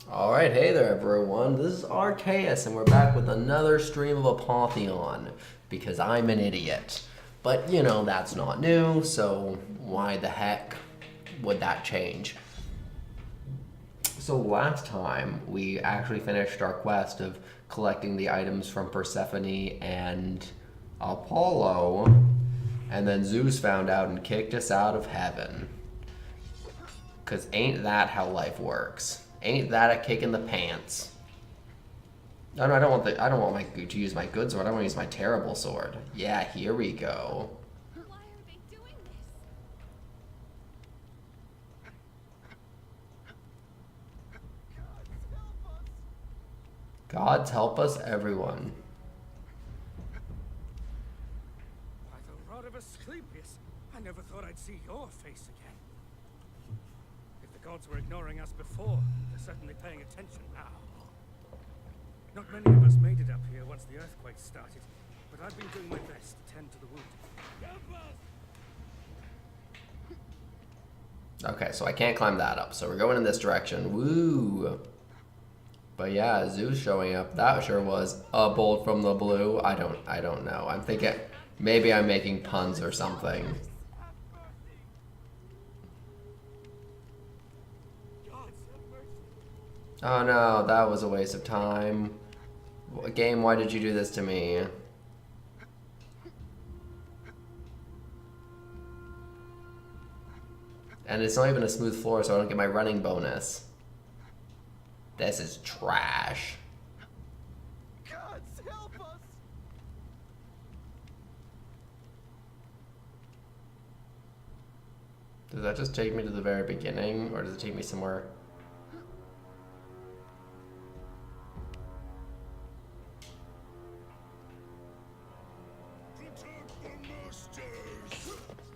Alright, hey there everyone, this is Arceus and we're back with another stream of Apotheon because I'm an idiot. But you know, that's not new, so why the heck would that change? So last time we actually finished our quest of collecting the items from Persephone and Apollo, and then Zeus found out and kicked us out of heaven. Cause ain't that how life works? Ain't that a kick in the pants? No, no, I don't want to use my good sword. I want to use my terrible sword. Yeah, here we go. Why are they doing this? Gods help us, everyone. By the rod of Asclepius, I never thought I'd see your face again. If the gods were ignoring us before, they're certainly paying attention now. Not many of us made it up here once the earthquake started, but I've been doing my best to tend to the wounded. Okay, so I can't climb that up, so we're going in this direction. Woo! But yeah, Zeus showing up, that sure was a bolt from the blue. I don't know. I'm thinking maybe I'm making puns or something. Oh no, that was a waste of time. Game, why did you do this to me? And it's not even a smooth floor, so I don't get my running bonus. This is trash. Gods help us! Does that just take me to the very beginning, or does it take me somewhere?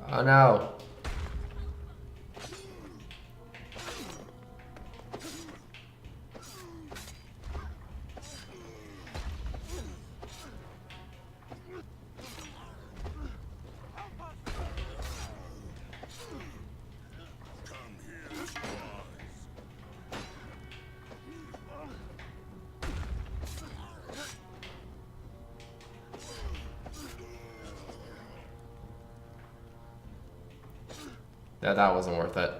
Oh no. Yeah, that wasn't worth it.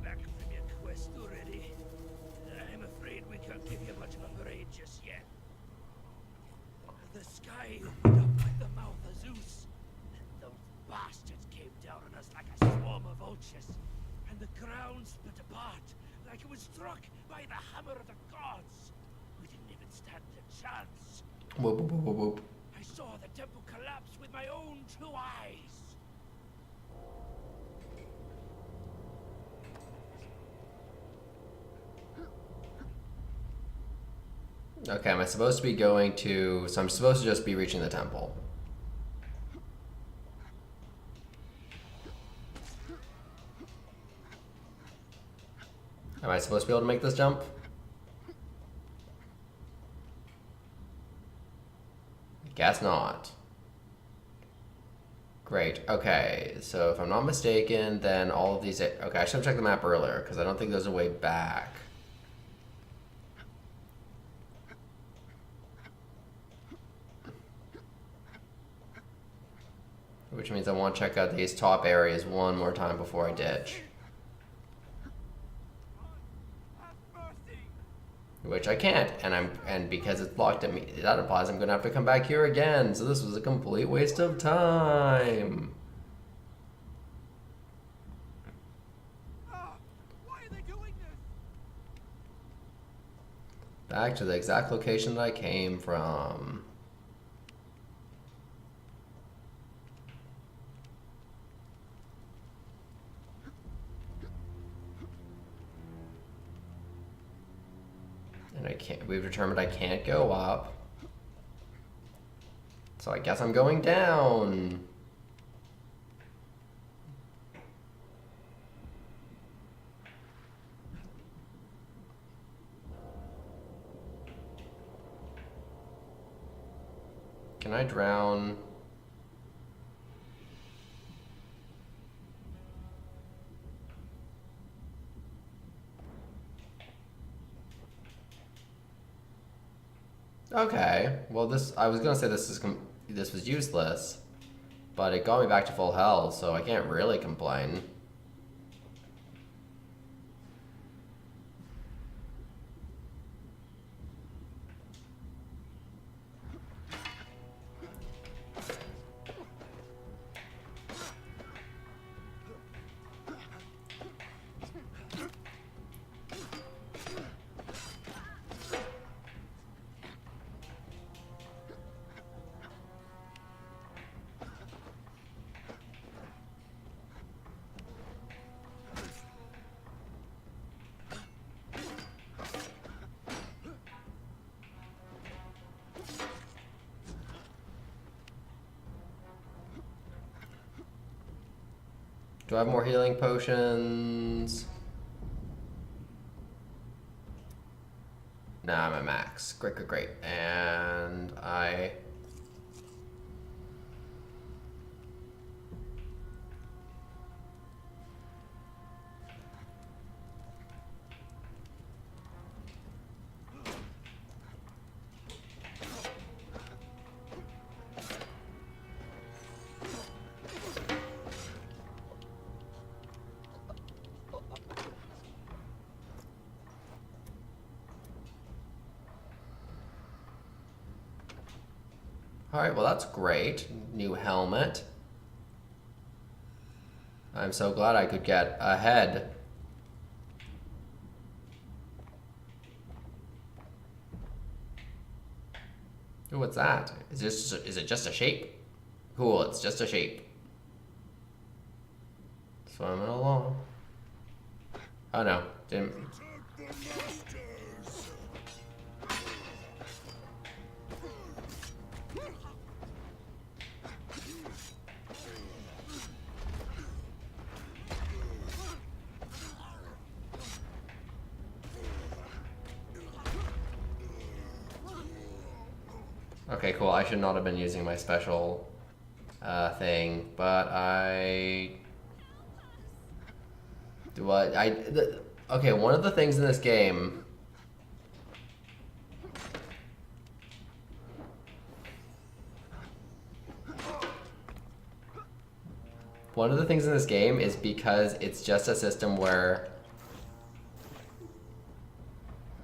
Back from your quest already? I'm afraid we can't give you much of a parade just yet. The sky opened up like the mouth of Zeus. Those bastards came down on us like a swarm of vultures. And the ground split apart like it was struck by the hammer of the gods. We didn't even stand a chance. Whoop, whoop, whoop, whoop. I saw the temple collapse with my own two eyes. Okay, am I supposed to be going to... So I'm supposed to just be reaching the temple. Am I supposed to be able to make this jump? Guess not. Great, okay, so if I'm not mistaken, then all of these... Okay, I should have checked the map earlier, because I don't think there's a way back. Which means I want to check out these top areas one more time before I ditch. Which I can't, and because it's blocked at me, that implies I'm gonna have to come back here again. So this was a complete waste of time. Why are they doing this? Back to the exact location that I came from. And we've determined I can't go up. So I guess I'm going down. Can I drown? Okay. Well, I was gonna say this was useless, but it got me back to full health, so I can't really complain. Do I have more healing potions? Nah, I'm at max. Great, great, great. And I... Alright, well that's great. New helmet. I'm so glad I could get ahead. Ooh, what's that? Is it just a shape? Cool, it's just a shape. Swimming along. Oh no, didn't. Okay, cool. I should not have been using my special thing, but okay, one of the things in this game. One of the things in this game is because it's just a system where.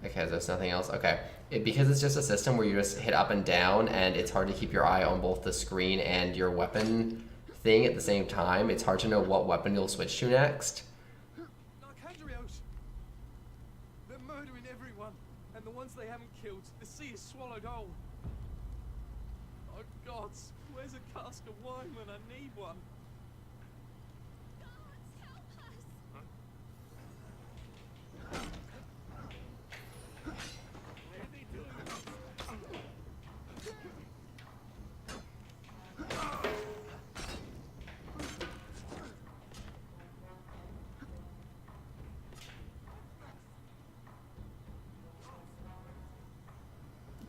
Okay, there's nothing else. Okay. Because it's just a system where you just hit up and down and it's hard to keep your eye on both the screen and your weapon thing at the same time, it's hard to know what weapon you'll switch to next. They're murdering everyone, and the ones they haven't killed, the sea is swallowed whole. Oh gods, where's a cask of wine when I need one? Gods, help us!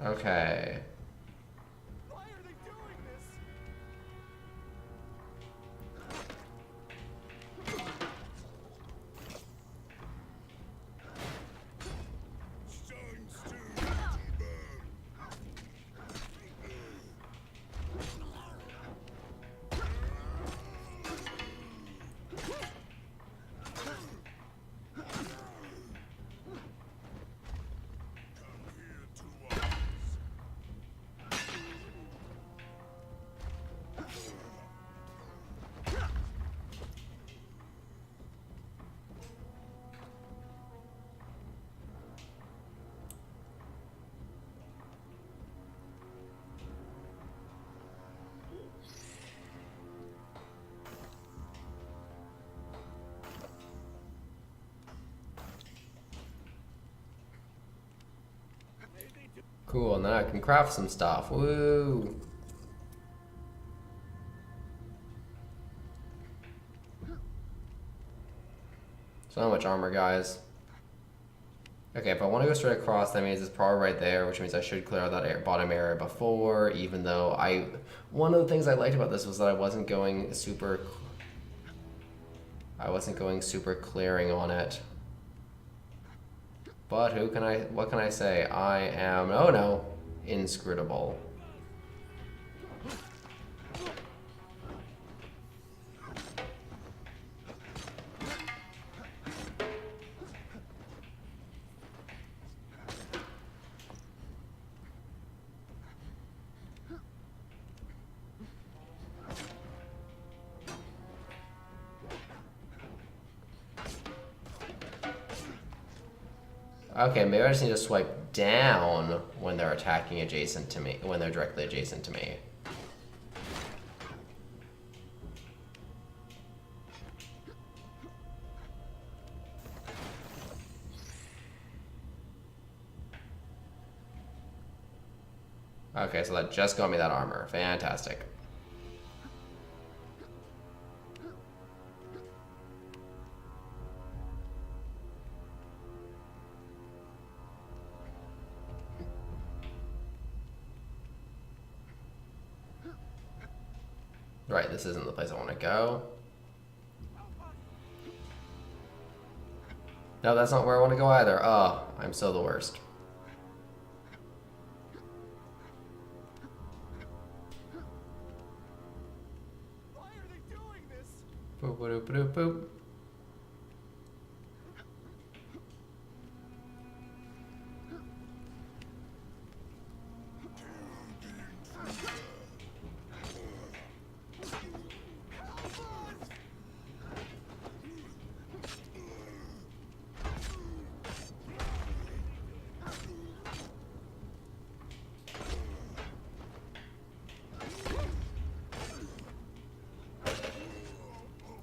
Okay. Why are they doing this? Cool, now I can craft some stuff. Woo! So much armor, guys. Okay, if I want to go straight across, that means it's probably right there, which means I should clear out that bottom area before, even though one of the things I liked about this was that I wasn't going super clearing on it. But what can I say? I am, oh no, inscrutable. Okay, maybe I just need to swipe down when they're attacking adjacent to me, when they're directly adjacent to me. Okay, so that just got me that armor. Fantastic. Right, this isn't the place I want to go. No, that's not where I want to go either. Oh, I'm so the worst. Why are they doing this? Boop, boop, boop, boop.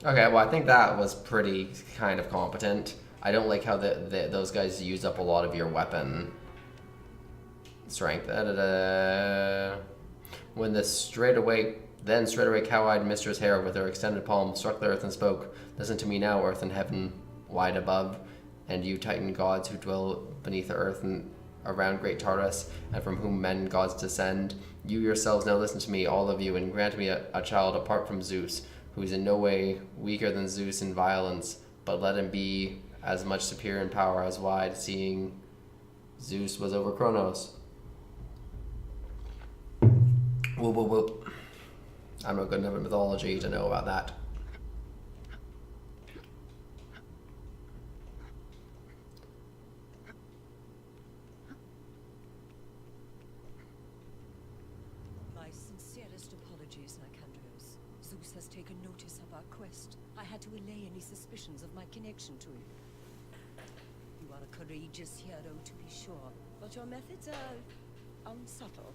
Okay, well, I think that was pretty kind of competent. I don't like how those guys use up a lot of your weapon strength. When the straightaway cow-eyed Mistress Hera with her extended palm struck the earth and spoke, "Listen to me now, earth and heaven wide above, and you Titan gods who dwell beneath the earth and around great Tartarus, and from whom men gods descend. You yourselves now listen to me, all of you, and grant me a child apart from Zeus, who is in no way weaker than Zeus in violence, but let him be as much superior in power as wide, seeing Zeus was over Kronos." Whoop, whoop, whoop. I'm not good enough at mythology to know about that. My sincerest apologies, Nicandrios. Zeus has taken notice of our quest. I had to allay any suspicions of my connection to you. You are a courageous hero, to be sure, but your methods are unsubtle.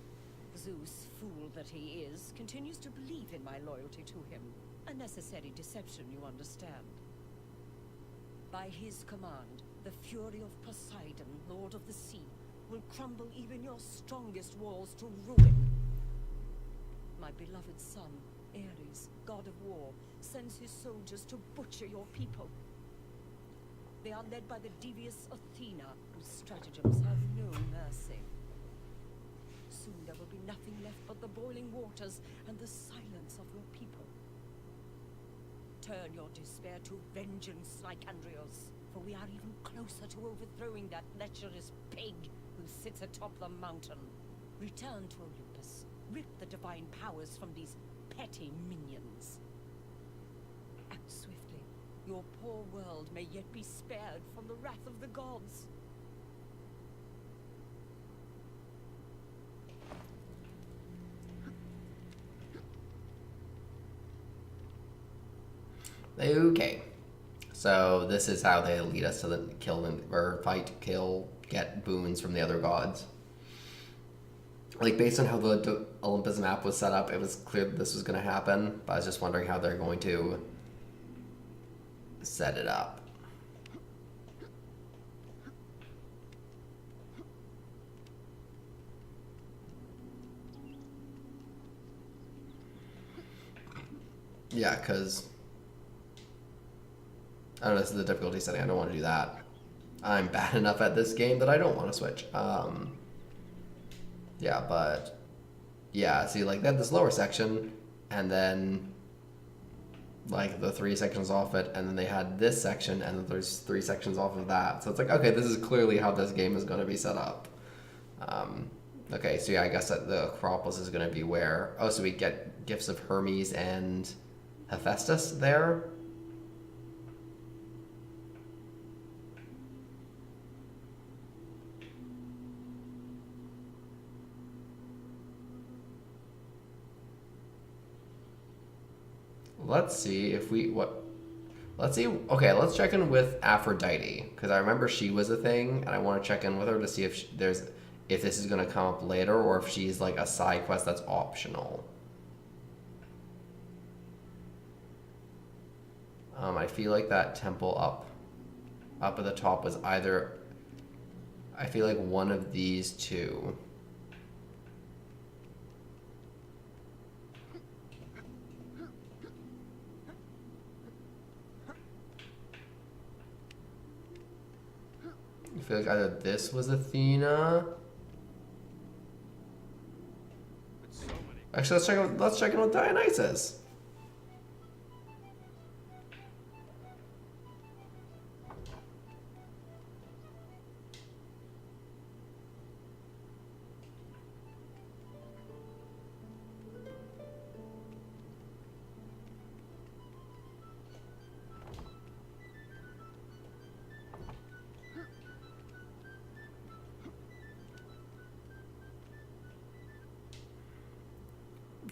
Zeus, fool that he is, continues to believe in my loyalty to him. A necessary deception, you understand. By his command, the fury of Poseidon, Lord of the Sea, will crumble even your strongest walls to ruin. My beloved son, Ares, god of war, sends his soldiers to butcher your people. They are led by the devious Athena, whose stratagems have no mercy. Soon there will be nothing left but the boiling waters and the silence of your people. Turn your despair to vengeance, Nicandrios, for we are even closer to overthrowing that lecherous pig who sits atop the mountain. Return to Olympus. Rip the divine powers from these petty minions. Act swiftly. Your poor world may yet be spared from the wrath of the gods. Okay, so this is how they lead us to the get boons from the other gods. Like, based on how the Olympus map was set up, it was clear that this was going to happen, but I was just wondering how they're going to set it up. Yeah, because I don't know, this is the difficulty setting. I don't want to do that. I'm bad enough at this game that I don't want to switch. Yeah, but yeah, see, like they had this lower section, and then like the 3 sections off it, and then they had this section, and then there's 3 sections off of that. So it's like, okay, this is clearly how this game is going to be set up. Okay, so yeah, I guess that the Acropolis is going to be where. Oh, so we get gifts of Hermes and Hephaestus there. Let's see if we let's see. Okay, let's check in with Aphrodite, because I remember she was a thing, and I want to check in with her to see if if this is going to come up later, or if she's like a side quest that's optional. I feel like that temple up at the top was either, I feel like one of these two. I feel like either this was Athena. Actually, let's check in with Dionysus.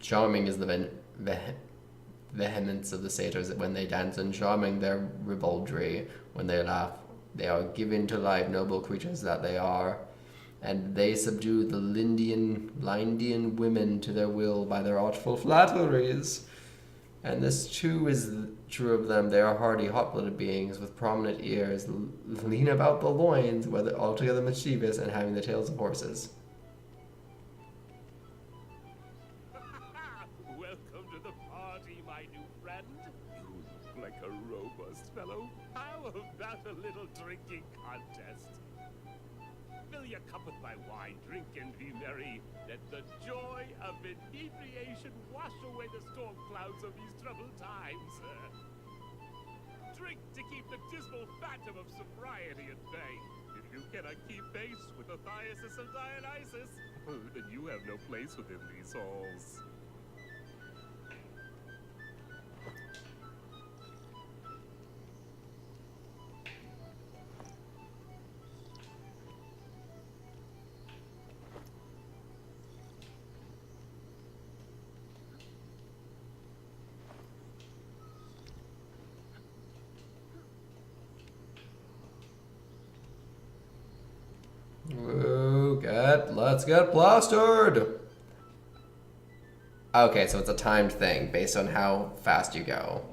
Charming is the vehemence of the satyrs when they dance, and charming their ribaldry when they laugh. They are given to life, noble creatures that they are, and they subdue the Lindian women to their will by their artful flatteries. And this too is true of them. They are hardy, hot-blooded beings with prominent ears, lean about the loins, whether altogether mischievous, and having the tails of horses. A little drinking contest. Fill your cup with my wine, drink and be merry. Let the joy of inebriation wash away the storm clouds of these troubled times. Drink to keep the dismal phantom of sobriety at bay. If you cannot keep pace with the thyasis of Dionysus, then you have no place within these halls. Let's get plastered! Okay, so it's a timed thing based on how fast you go.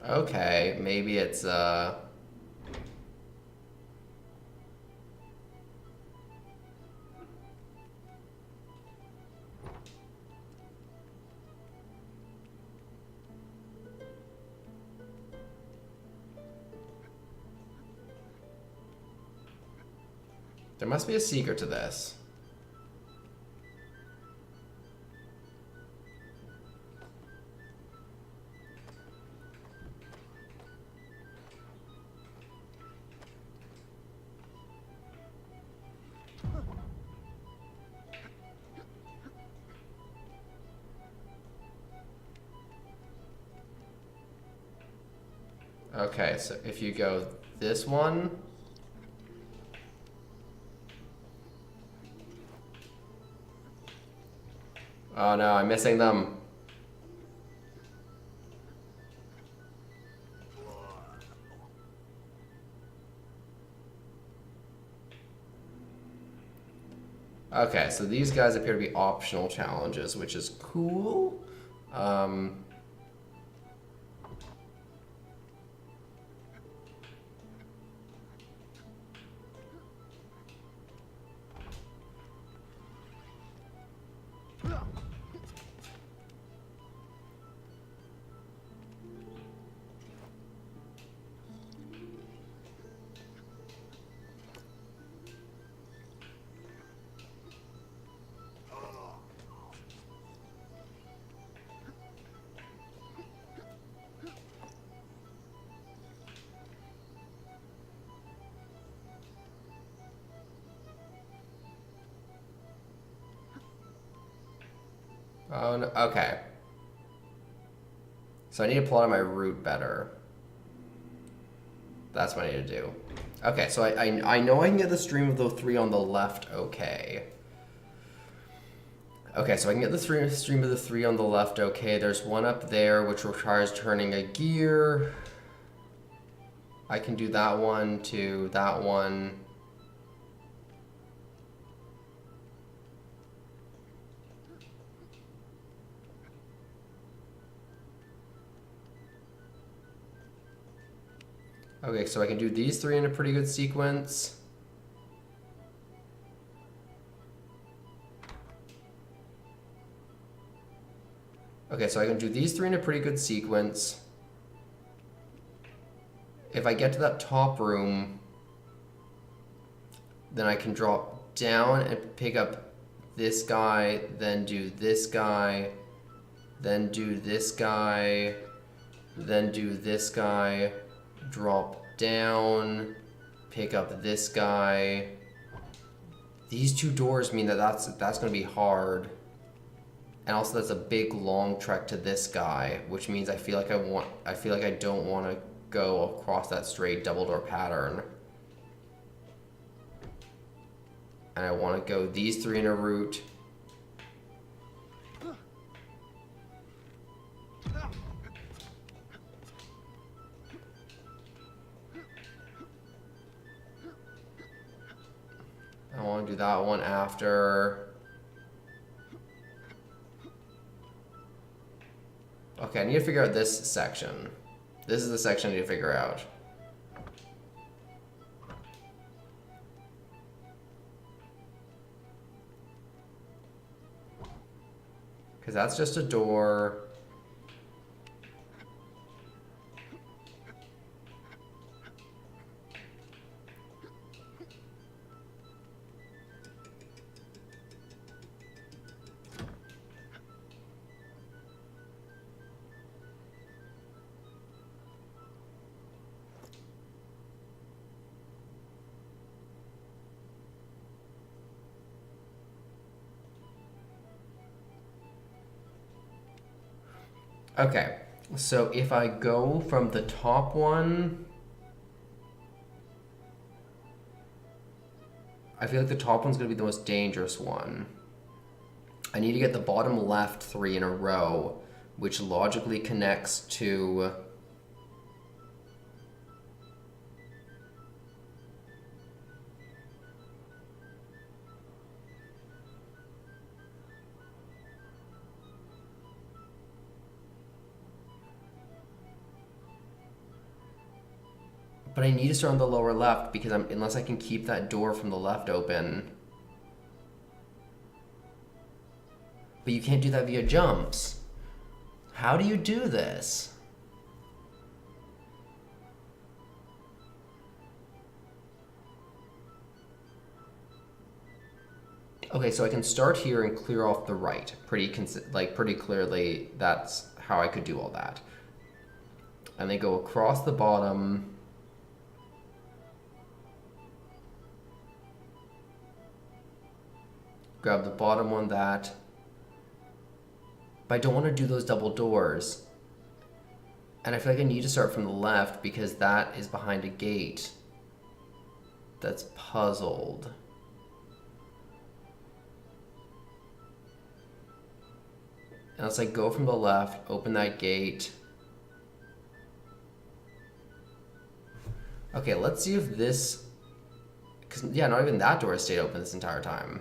Okay, maybe it's, there must be a secret to this. Okay, so if you go this one. Oh no, I'm missing them. Okay, so these guys appear to be optional challenges, which is cool. Oh, no. Okay. So I need to plot out my route better. That's what I need to do. Okay, so I know I can get the stream of the 3 on the left okay. Okay, so I can get the stream of the 3 on the left okay. There's one up there which requires turning a gear. I can do that one to that one. Okay, so I can do these 3 in a pretty good sequence. Okay, so I can do these 3 in a pretty good sequence. If I get to that top room, then I can drop down and pick up this guy, then do this guy, then do this guy, then do this guy, drop down, pick up this guy. These 2 doors mean that that's going to be hard. And also that's a big long trek to this guy, which means I feel like I don't want to go across that straight double door pattern. And I want to go these 3 in a route. I want to do that one after. Okay, I need to figure out this section. This is the section I need to figure out. Because that's just a door. Okay, so if I go from the top one, I feel like the top one's gonna be the most dangerous one. I need to get the bottom left 3 in a row, which logically connects to but I need to start on the lower left because unless I can keep that door from the left open. But you can't do that via jumps. How do you do this? Okay, so I can start here and clear off the right. Pretty clearly, that's how I could do all that. And they go across the bottom. Grab the bottom one, that. But I don't want to do those double doors. And I feel like I need to start from the left because that is behind a gate that's puzzled. And it's like go from the left, open that gate. Okay, let's see if this, because yeah, not even that door stayed open this entire time.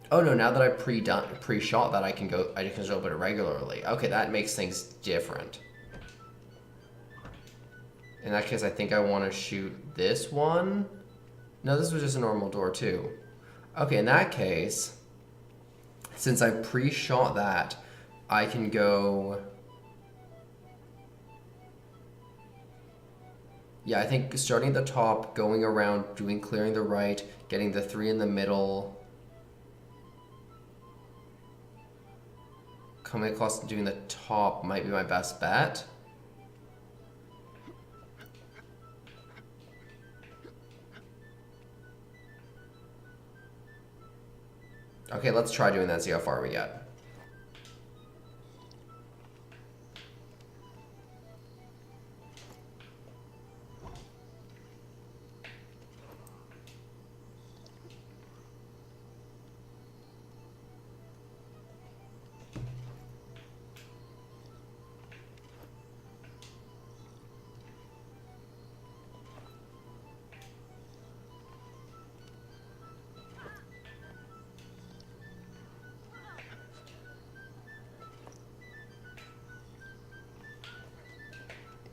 Oh no, now that I pre-shot that, I can just open it regularly. Okay, that makes things different. In that case, I think I want to shoot this one. No, this was just a normal door too. Okay, in that case, since I pre-shot that, I can go... Yeah, I think starting at the top, going around, clearing the right, getting the 3 in the middle, coming across and doing the top might be my best bet. Okay, let's try doing that and see how far we get.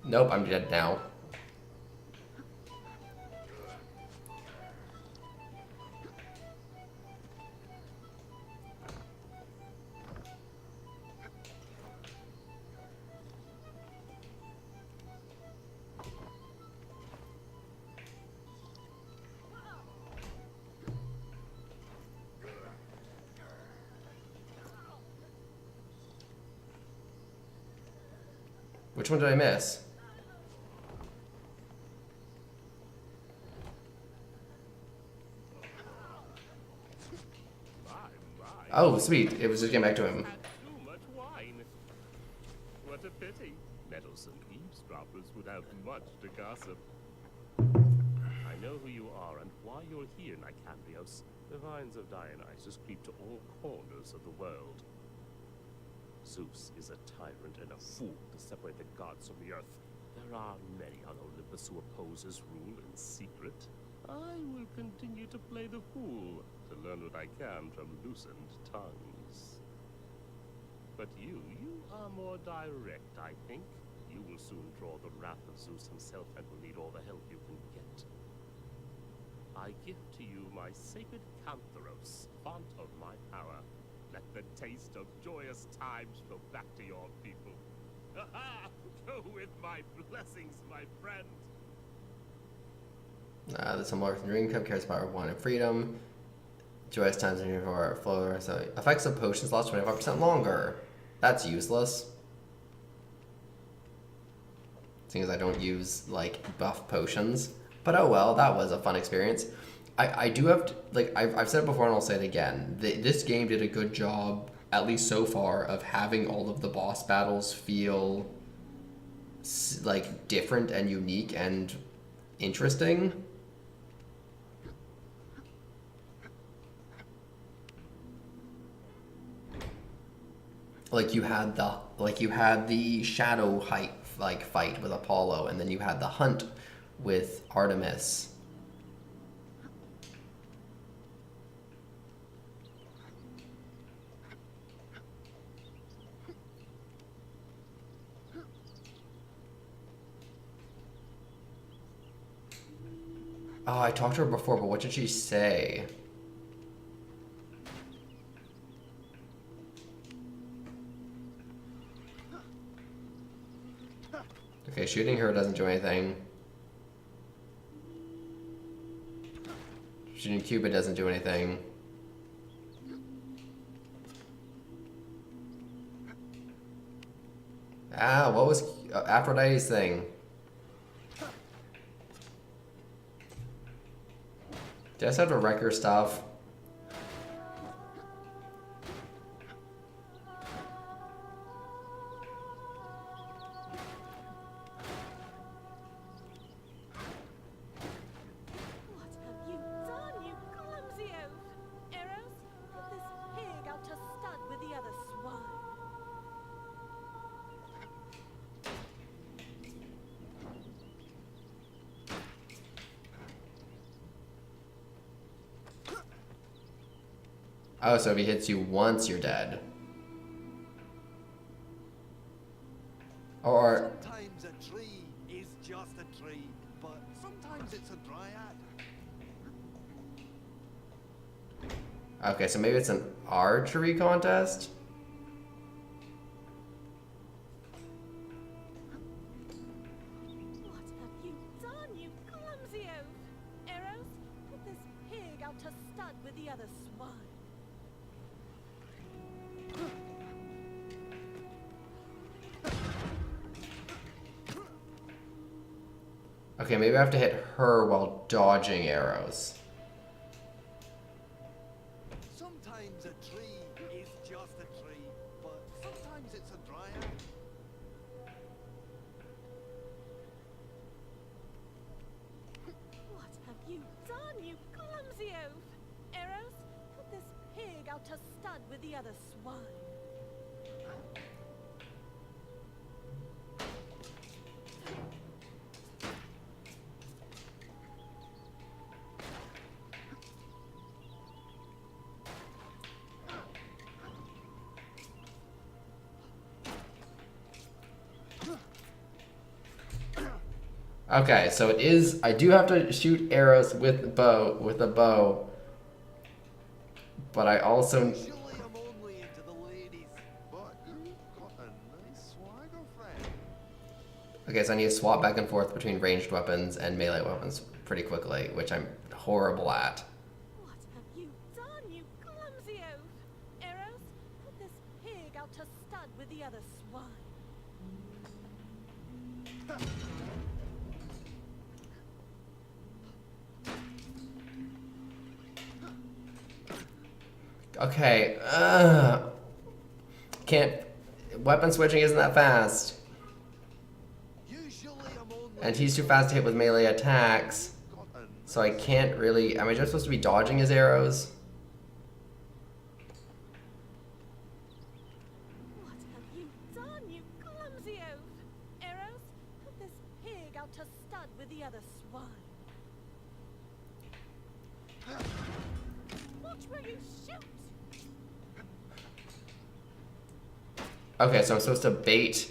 Nope, I'm dead now. Which one did I miss? Oh, sweet. It was just getting back to him. Too much wine. What a pity. Meddlesome eavesdroppers would have much to gossip. I know who you are and why you're here, Nicandrios. The vines of Dionysus creep to all corners of the world. Zeus is a tyrant and a fool to separate the gods from the earth. There are many on Olympus who oppose his rule in secret. I will continue to play the fool, to learn what I can from loosened tongues. But you are more direct, I think. You will soon draw the wrath of Zeus himself and will need all the help you can get. I give to you my sacred Cantharos, font of my power. Let the taste of joyous times go back to your people. Go with my blessings, my friend. The similar dream cup carries power of wine and freedom. Joyous times in your flow. So effects of potions last 25% longer. That's useless. Seeing as I don't use like buff potions. But oh well, that was a fun experience. I do have to, like I've said it before and I'll say it again. This game did a good job, at least so far, of having all of the boss battles feel like different and unique and interesting. Like you had the shadow height fight with Apollo, and then you had the hunt with Artemis. Oh, I talked to her before, but what did she say? Okay, shooting her doesn't do anything. Shooting Cupid doesn't do anything. Ah, what was Aphrodite's thing? Did I just have to wreck her stuff? Oh, so if he hits you once, you're dead. Or... Sometimes a tree is just a tree, but sometimes it's a dryad. Okay, so maybe it's an archery contest? What have you done, you clumsy oaf? Arrows? Put this pig out to stud with the other swine. Okay, maybe I have to hit her while dodging arrows. Sometimes a tree is just a tree, but sometimes it's a dryad. What have you done, you clumsy oaf? Arrows? Put this pig out to stud with the other swine. Okay, so it is... I do have to shoot arrows with a bow. But I also... Usually I'm only into the ladies, but you've got a nice swagger, friend. Okay, so I need to swap back and forth between ranged weapons and melee weapons pretty quickly, which I'm horrible at. What have you done, you clumsy oaf? Arrows? Put this pig out to stud with the other swine. Okay, can't... Weapon switching isn't that fast. Usually I'm only And he's too fast to hit with melee attacks. got a So I can't really... Am I just supposed to be dodging his arrows? What have you done, you clumsy oaf? Arrows? Put this pig out to stud with the other swine. Watch where you shoot! Okay, so I'm supposed to bait...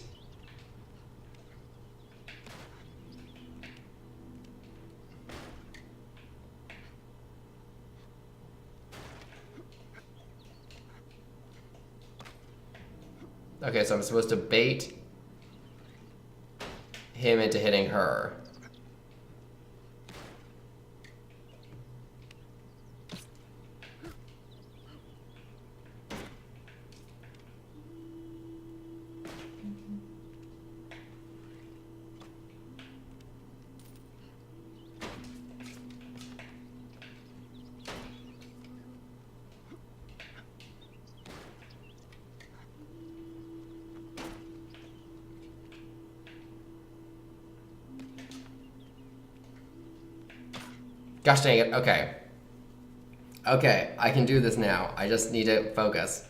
Okay, so I'm supposed to bait him into hitting her. Gosh dang it, okay. Okay, I can do this now. I just need to focus.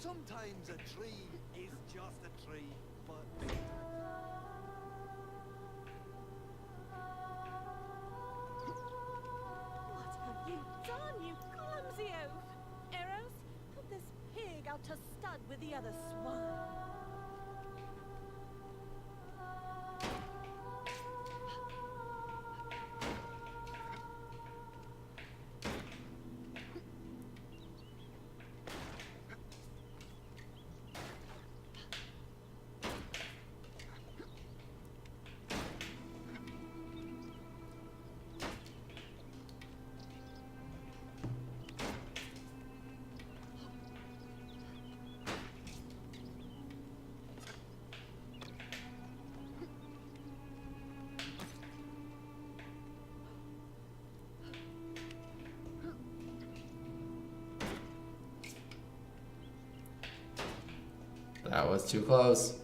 Sometimes a tree is just a tree, but What have you done, you clumsy oaf? Arrows? Put this pig out to stud with the other swine. That was too close.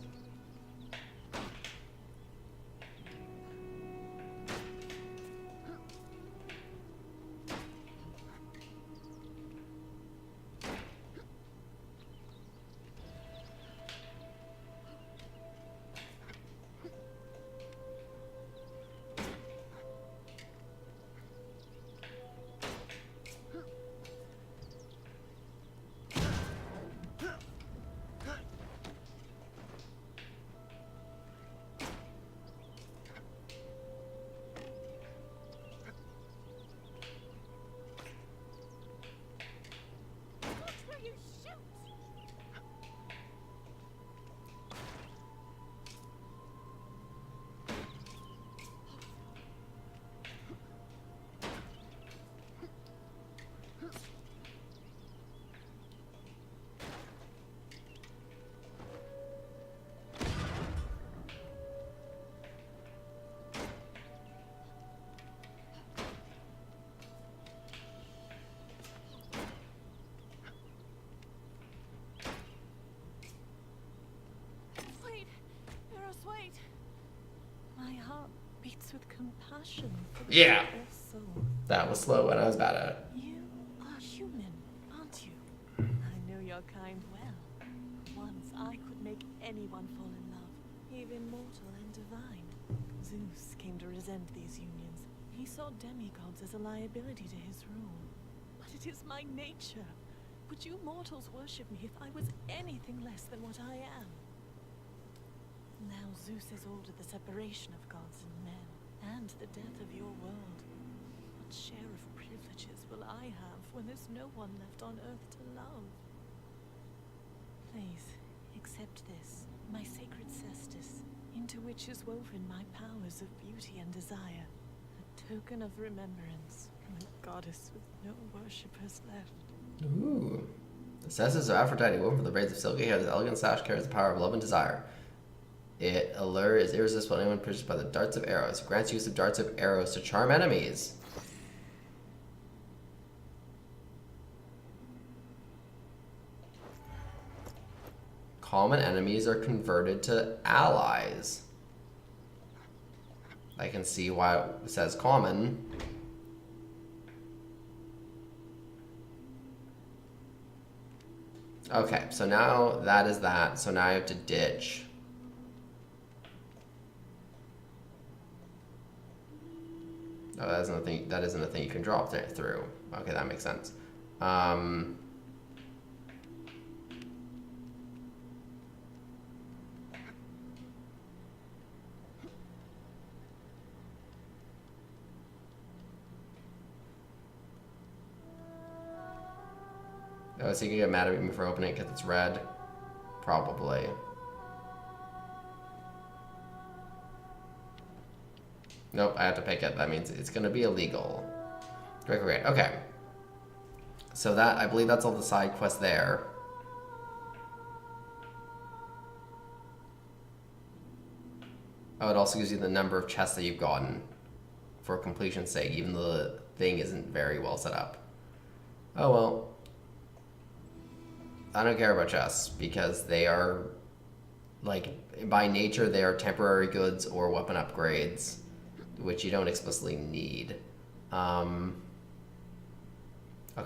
Eros, wait. My heart beats with compassion for the Yeah. helpless soul. That was slow and I was bad at it. You are human, aren't you? I know your kind well. Once I could make anyone fall in love, even mortal and divine. Zeus came to resent these unions. He saw demigods as a liability to his rule. But it is my nature. Would you mortals worship me if I was anything less than what I am? Now Zeus has ordered the separation of gods and men, and the death of your world. What share of privileges will I have when there's no one left on Earth to love? Please, accept this, my sacred cestus, into which is woven my powers of beauty and desire. A token of remembrance from a goddess with no worshippers left. Ooh. The cestus of Aphrodite, woven from the braids of silky hair, this elegant sash carries the power of love and desire. It allure is irresistible to anyone pierced by the darts of arrows. It grants use of darts of arrows to charm enemies. Common enemies are converted to allies. I can see why it says common. Okay, so now that is that. So now I have to ditch. Oh, that isn't a thing. That isn't a thing you can drop through. Okay, that makes sense. Oh, so you can get mad at me for opening it because it's red? Probably. Nope, I have to pick it. That means it's going to be illegal. Great. Okay. So that, I believe that's all the side quests there. Oh, it also gives you the number of chests that you've gotten for completion's sake, even though the thing isn't very well set up. Oh well. I don't care about chests because they are, like, by nature they are temporary goods or weapon upgrades, which you don't explicitly need. Okay,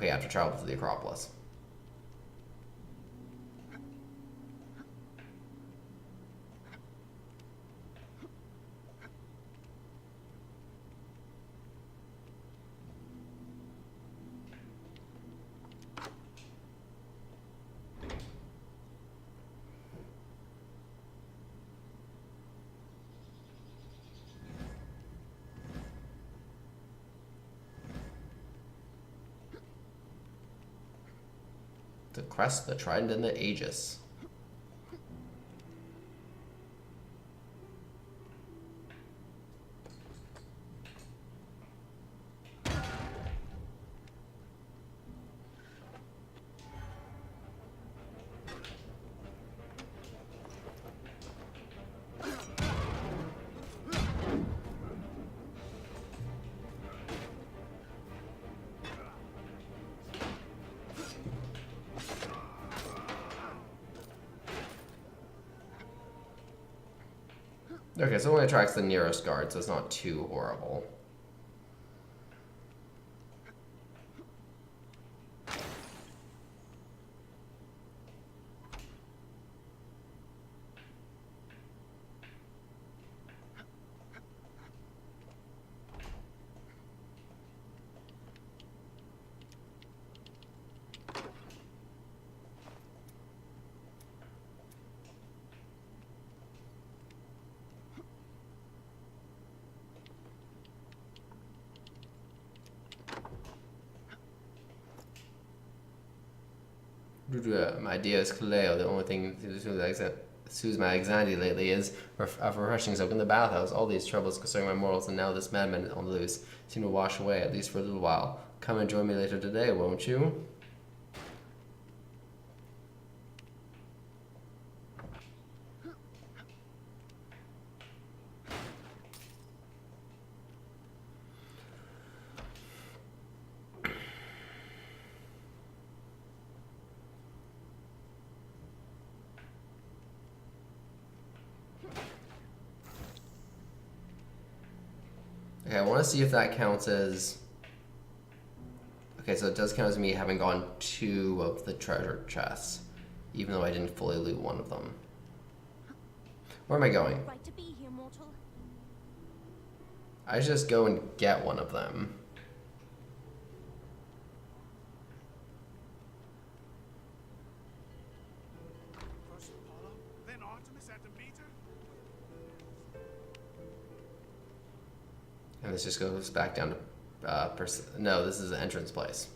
I have to travel to the Acropolis. The crest, the trident, and the aegis. Okay, so it only attracts the nearest guard, so it's not too horrible. My Dios Kaleo, the only thing that soothes my anxiety lately is a refreshing soak in the bathhouse. All these troubles concerning my morals, and now this madman on the loose, seem to wash away, at least for a little while. Come and join me later today, won't you? Okay, I want to see if that counts as... Okay, so it does count as me having gone 2 of the treasure chests, even though I didn't fully loot one of them. Where am I going? Right to be here, mortal. I just go and get one of them. First Apollo, then Artemis at Demeter. And this just goes back down to... no, this is the entrance place.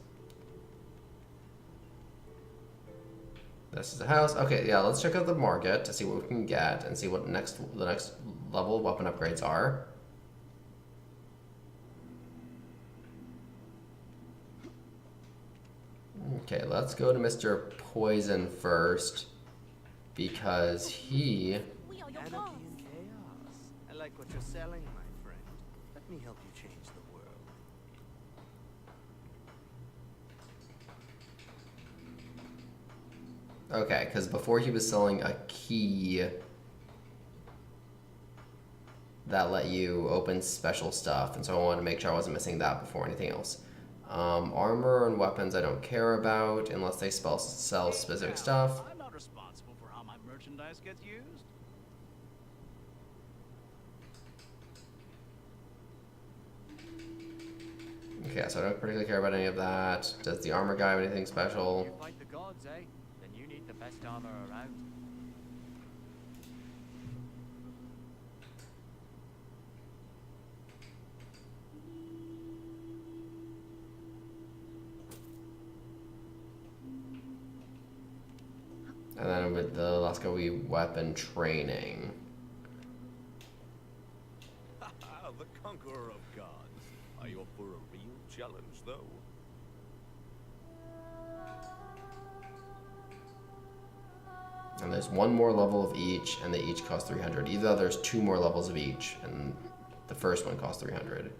This is the house. Okay, yeah, let's check out the market to see what we can get and see what the next level weapon upgrades are. Okay, let's go to Mr. Poison first, because he... We are your Anarchy gods. and chaos. I like what you're selling, my friend. Let me help you change the world. Okay, because before he was selling a key that let you open special stuff, and so I wanted to make sure I wasn't missing that before anything else. Armor and weapons I don't care about unless they sell specific stuff. I'm not responsible for how my merchandise gets used. Okay, so I don't particularly care about any of that. Does the armor guy have anything special? You fight the gods, eh? Then you need the best armor around. And then with the let's go weapon training. The conqueror of gods. Are you up for a real challenge, though? And there's one more level of each, and they each cost 300. Either there's 2 more levels of each, and the first one costs 300.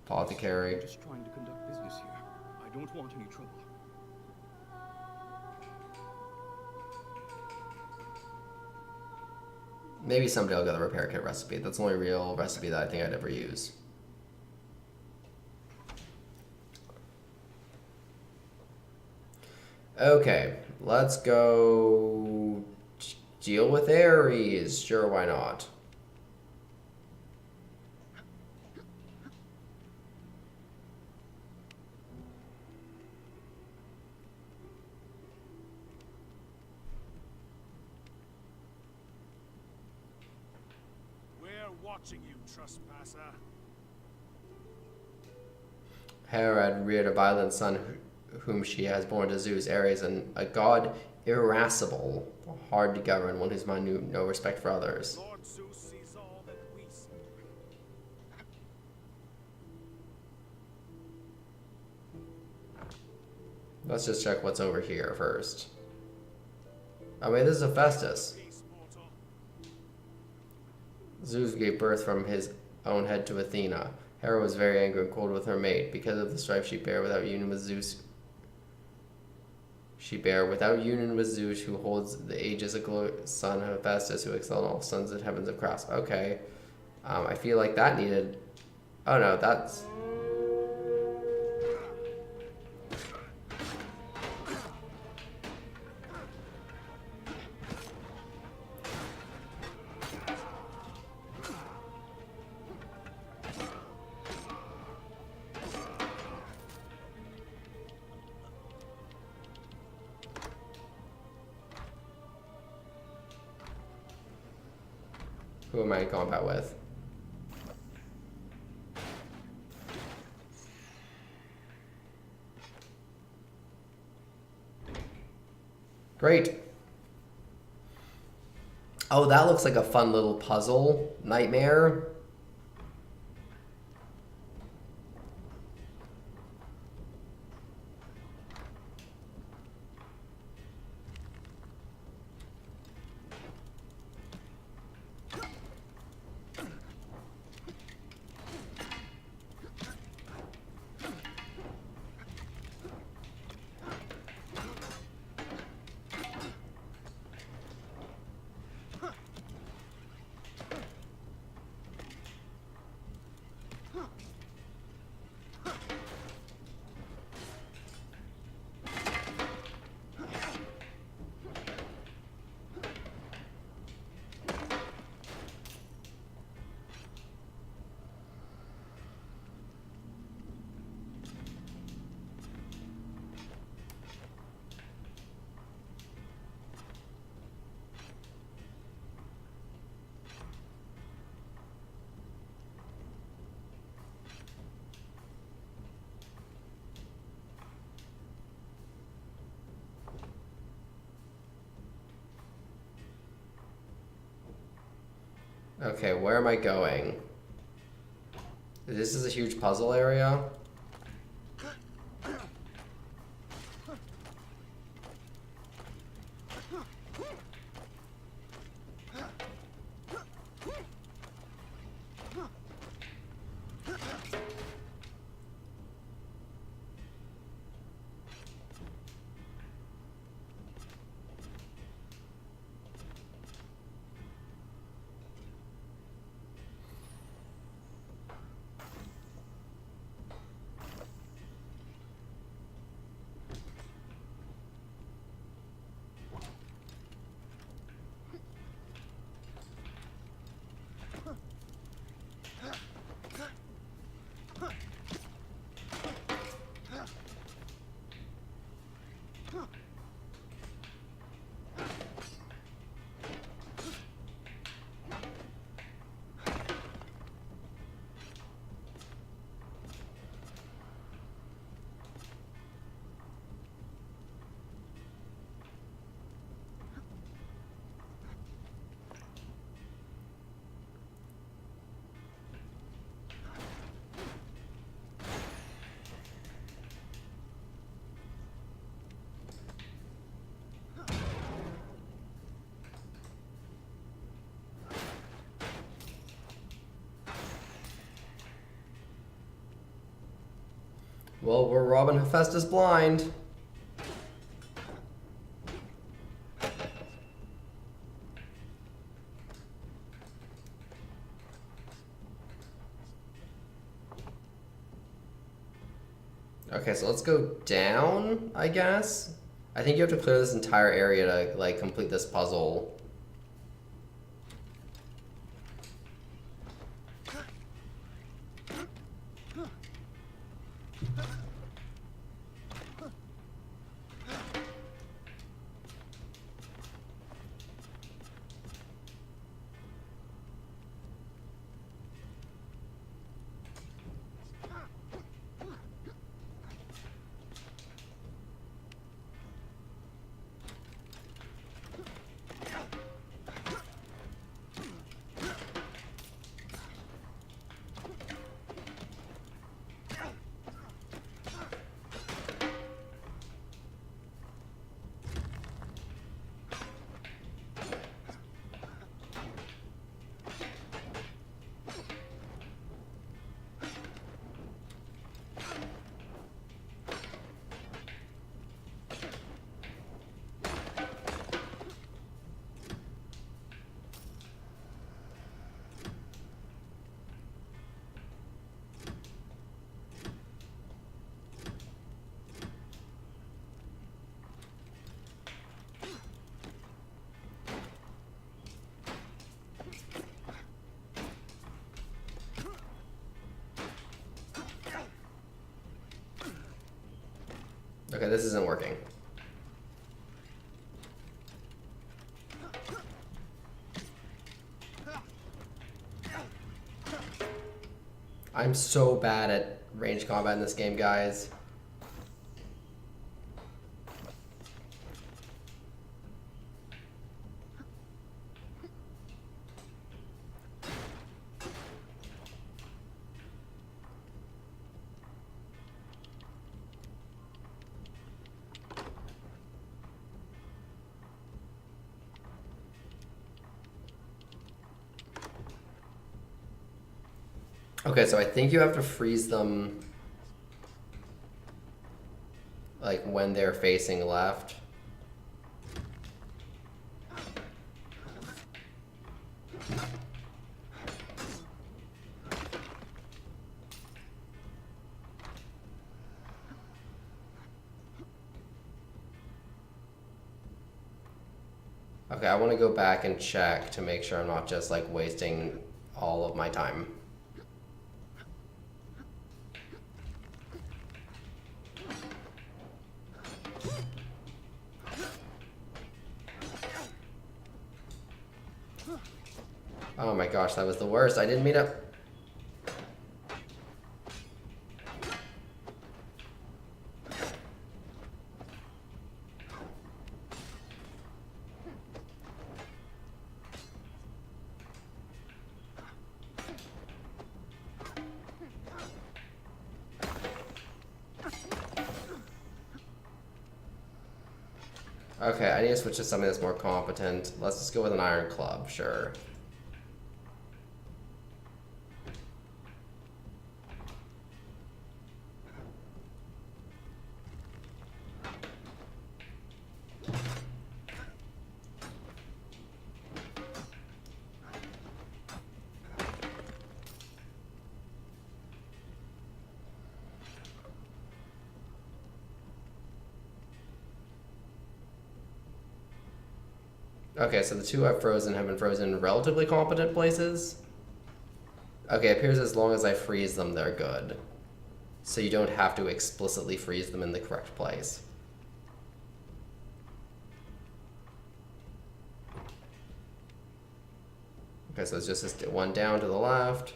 Apothecary. Just trying to conduct business here. I don't want any trouble. Maybe someday I'll get the repair kit recipe. That's the only real recipe that I think I'd ever use. Okay, let's go deal with Ares. Sure, why not? We're watching you, trespasser. Hera had reared a violent son whom she has born to Zeus, Ares, and a god irascible, hard to govern, one whose mind knew no respect for others. Lord Zeus sees all that we see. Let's just check what's over here first. I mean, this is Hephaestus. Peace, mortal. Zeus gave birth from his own head to Athena. Hera was very angry and cold with her mate because of the strife she bare without union with Zeus. Who holds the aegis of son of Hephaestus, who excelled all sons in heavens of Cross. Okay, I feel like that needed. Oh no, that's. Who am I in combat with? Great. Oh, that looks like a fun little puzzle nightmare. Okay, where am I going? This is a huge puzzle area. Well, we're robbing Hephaestus blind. Okay, so let's go down, I guess. I think you have to clear this entire area to, like, complete this puzzle. Okay, this isn't working. I'm so bad at range combat in this game, guys. Okay, so I think you have to freeze them like when they're facing left. Okay, I want to go back and check to make sure I'm not just like wasting all of my time. Oh my gosh, that was the worst. I didn't mean to... Okay, I need to switch to something that's more competent. Let's just go with an iron club, sure. Okay, so the two I've frozen have been frozen in relatively competent places. Okay, it appears as long as I freeze them, they're good. So you don't have to explicitly freeze them in the correct place. Okay, so it's just this one down to the left.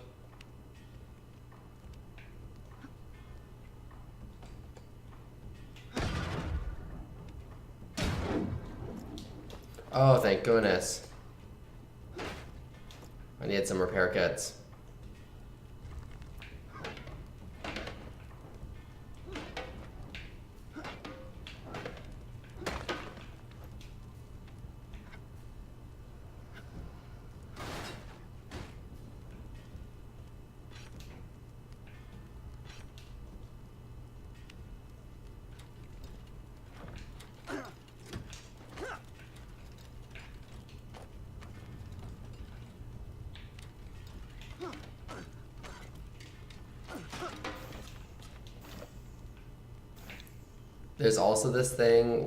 Oh, thank goodness. I need some repair kits. There's also this thing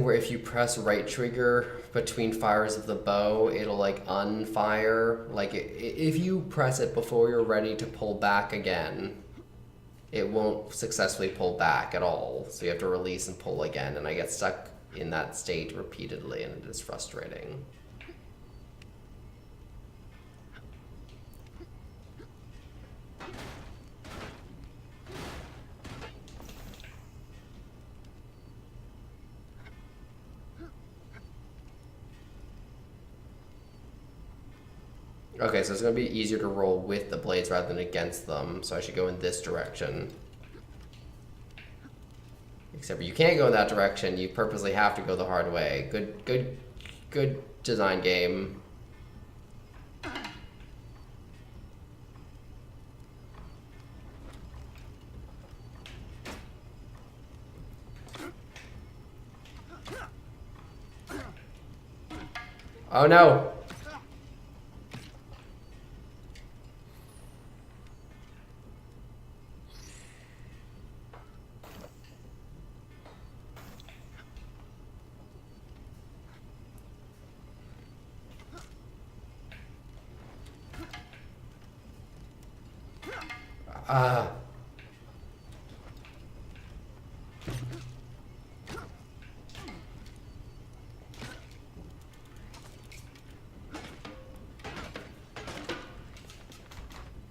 where if you press right trigger between fires of the bow, it'll like unfire. Like if you press it before you're ready to pull back again, it won't successfully pull back at all. So you have to release and pull again, and I get stuck in that state repeatedly, and it is frustrating. Okay, so it's going to be easier to roll with the blades rather than against them, so I should go in this direction. Except for you can't go in that direction, you purposely have to go the hard way. Good design game. Oh no!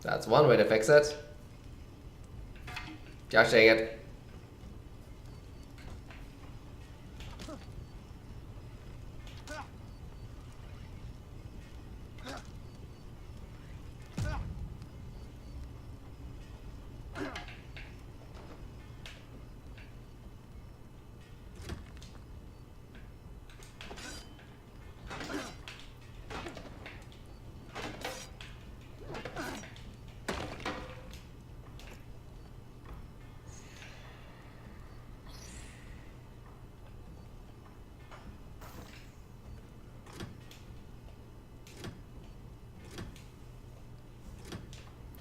That's one way to fix it. Gosh dang it.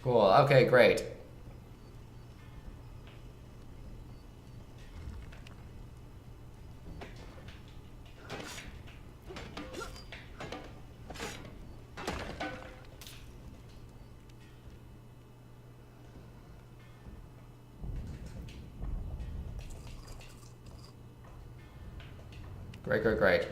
Cool, okay, great. Great.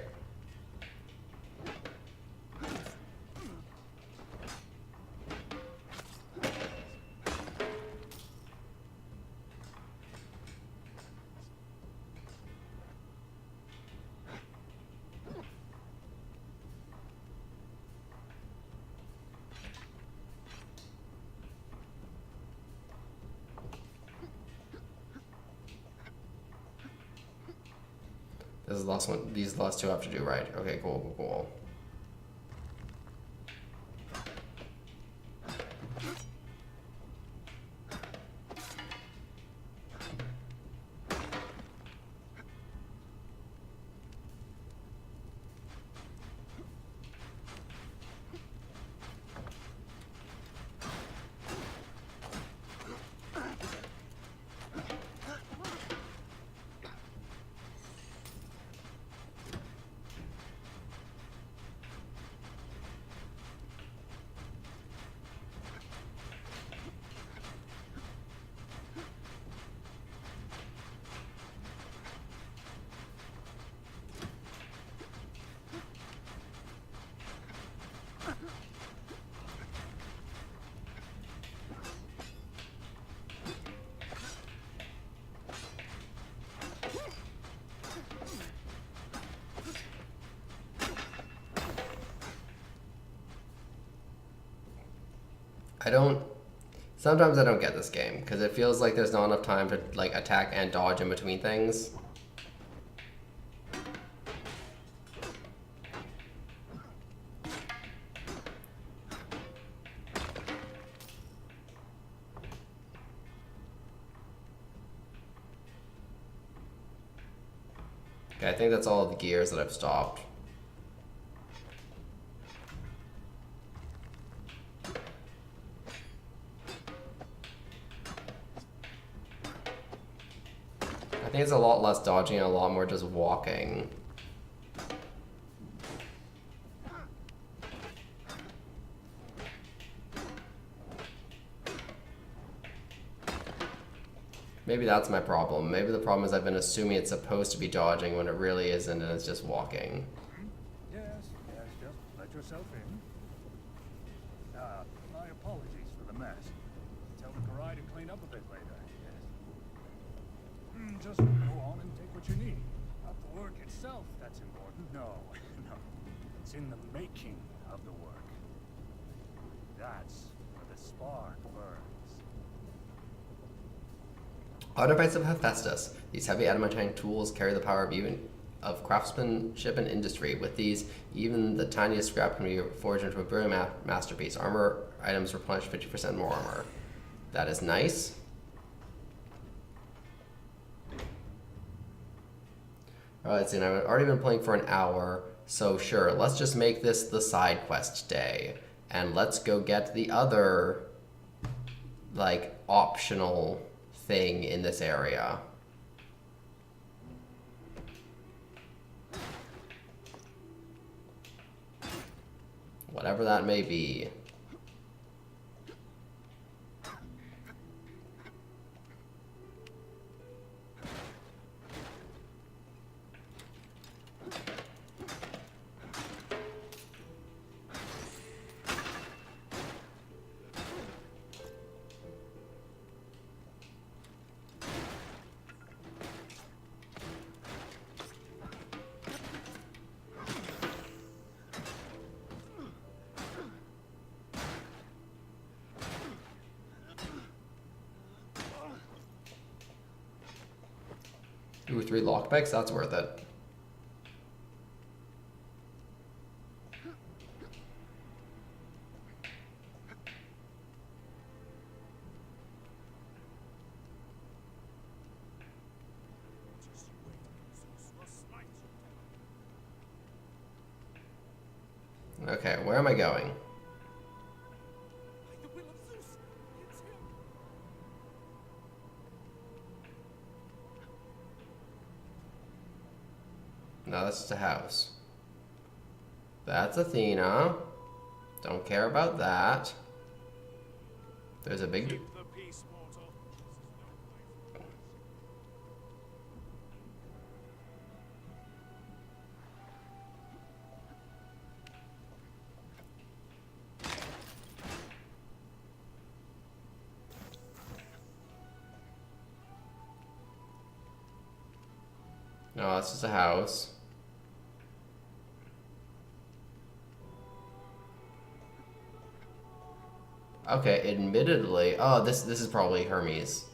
is the last one. These last two I have to do right. Okay, cool. Sometimes I don't get this game, because it feels like there's not enough time to, like, attack and dodge in between things. Okay, I think that's all of the gears that I've stopped. I think it's a lot less dodging and a lot more just walking. Maybe that's my problem. Maybe the problem is I've been assuming it's supposed to be dodging when it really isn't and it's just walking. Yes, just let yourself in. My apologies for the mess. Tell the Karai to clean up a bit later. Just go on and take what you need. Not the work itself that's important. No. It's in the making of the work. That's where the spark burns. Artifacts of Hephaestus. These heavy adamantine tools carry the power of craftsmanship and industry. With these, even the tiniest scrap can be forged into a brilliant masterpiece. Armor items replenish 50% more armor. That is nice. Alright, so now I've already been playing for an hour, so sure, let's just make this the side quest day. And let's go get the other, like, optional thing in this area. Whatever that may be. Ooh, 3 lockpicks? That's worth it. Okay, where am I going? By the will of Zeus, it's him. No, that's just a house. That's Athena. Don't care about that. There's a big... Keep the peace, mortal. No, that's just a house. Okay, admittedly... Oh, this is probably Hermes,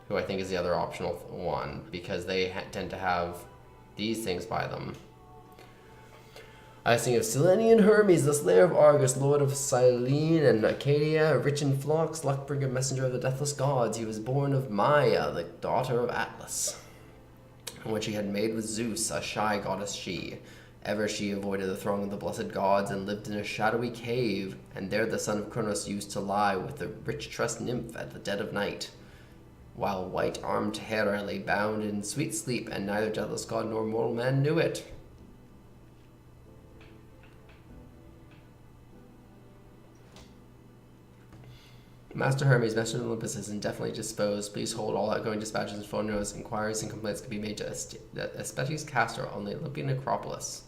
who I think is the other optional one, because they tend to have these things by them. I sing of Selenian Hermes, the slayer of Argus, lord of Cyllene and Acadia, rich in flocks, luck-bringer, messenger of the deathless gods. He was born of Maia, the daughter of Atlas. And when she had made with Zeus, a shy goddess she, ever she avoided the throng of the blessed gods and lived in a shadowy cave, and there the son of Cronos used to lie with the rich-tressed nymph at the dead of night, while white-armed Hera lay bound in sweet sleep, and neither deathless god nor mortal man knew it. Master Hermes, Master of Olympus, is indefinitely disposed. Please hold all outgoing dispatches and phone notes. Inquiries and complaints can be made to Aspetes Castor on the Olympian Acropolis.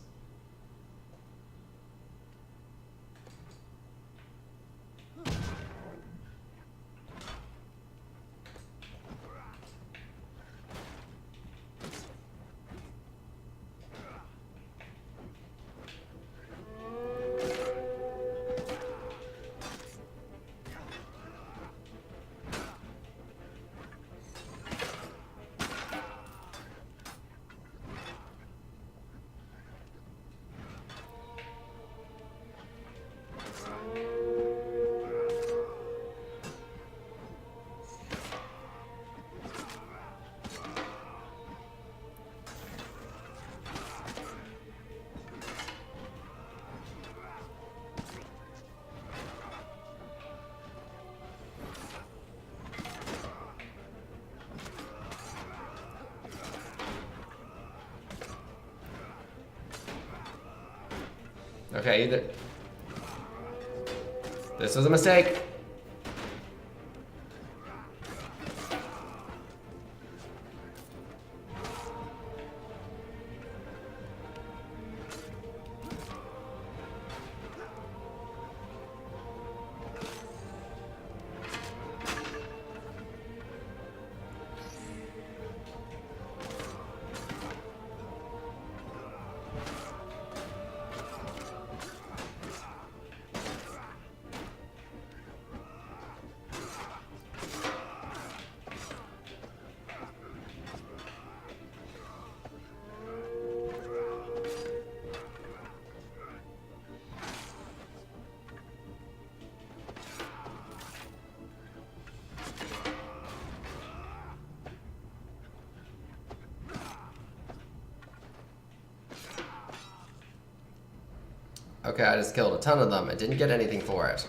Okay, either... This was a mistake. Okay, I just killed a ton of them. I didn't get anything for it.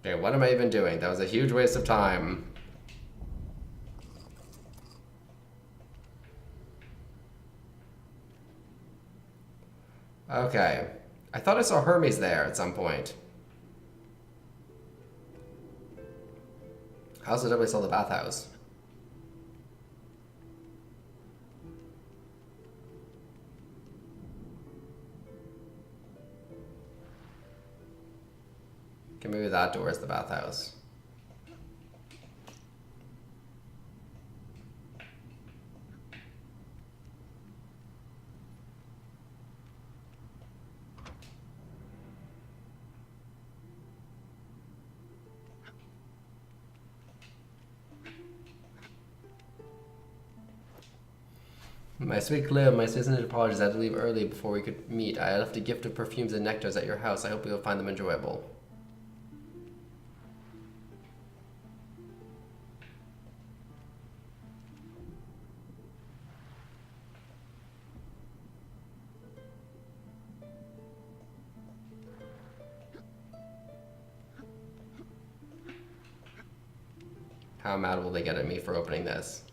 Okay, what am I even doing? That was a huge waste of time. Okay. I thought I saw Hermes there at some point. I also definitely saw the bathhouse. Okay, maybe that door is the bathhouse. My sweet Cleo, my sincere apologies. I had to leave early before we could meet. I left a gift of perfumes and nectars at your house. I hope you'll find them enjoyable. How mad will they get at me for opening this?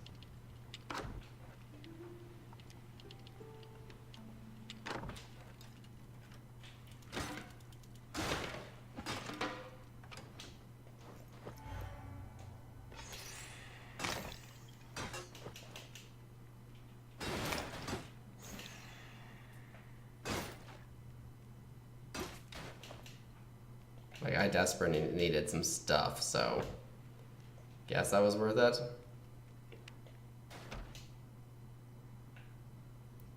Like, I desperately needed some stuff, so guess that was worth it.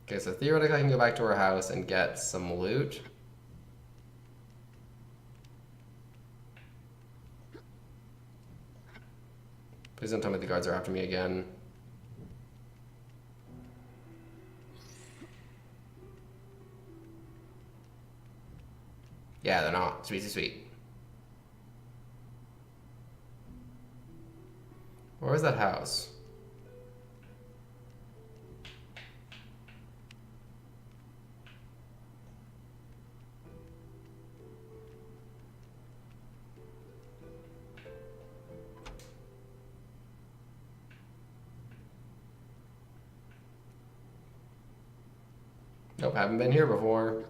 Okay, so theoretically I can go back to her house and get some loot. Please don't tell me the guards are after me again. Yeah, they're not. Sweet, sweet, sweet. Where was that house? Nope, haven't been here before.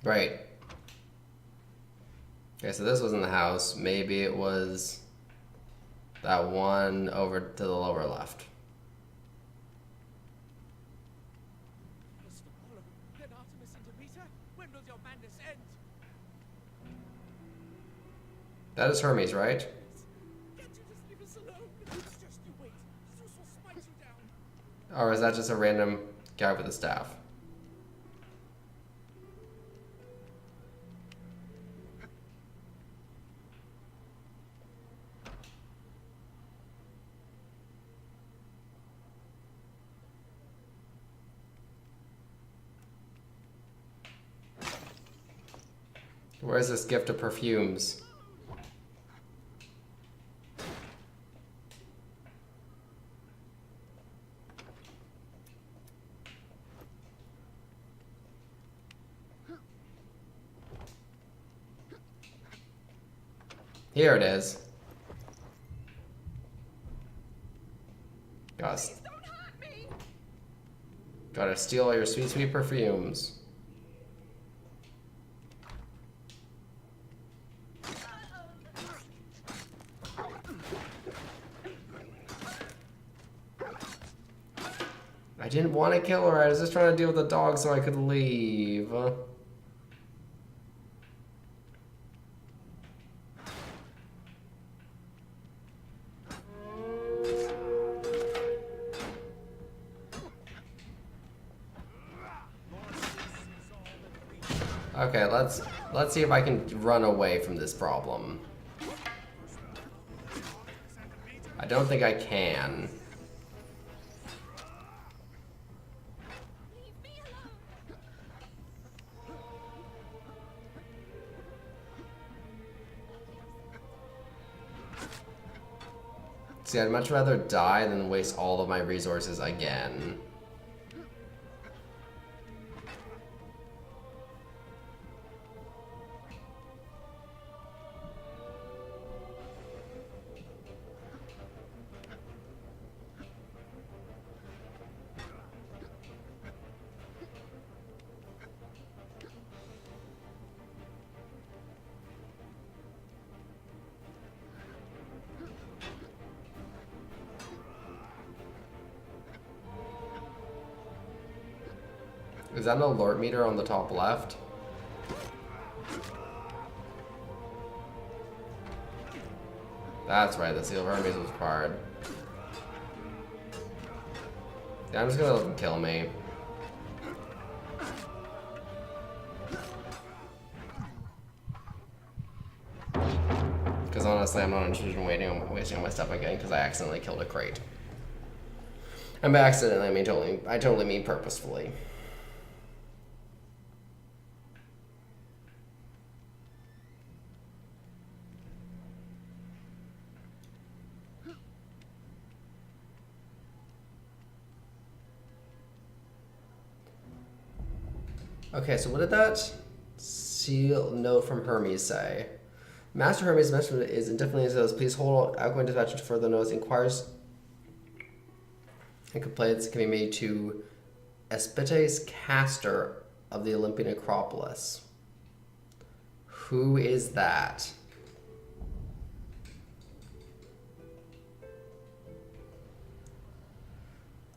Right. Okay, so this wasn't the house. Maybe it was that one over to the lower left. Then Artemis and Demeter, when will your madness end? That is Hermes, right? Can't you just leave us alone? It's just you wait. Zeus will smite you down. Or is that just a random guy with a staff? Where's this gift of perfumes? Here it is. Gotta steal all your sweet, sweet perfumes. I didn't want to kill her, I was just trying to deal with the dog so I could leave. Okay, let's see if I can run away from this problem. I don't think I can. See, I'd much rather die than waste all of my resources again. Is that an alert meter on the top left? That's right, the Seal of Hermes was required. Yeah, I'm just gonna let them kill me. Because honestly, I'm not interested in wasting my stuff again because I accidentally killed a crate. And by accidentally, I totally mean purposefully. Okay, so what did that seal note from Hermes say? Master Hermes' message is indefinitely says, please hold outgoing dispatch to further notice. Inquires and complaints can be made to Espetes Caster of the Olympian Acropolis. Who is that?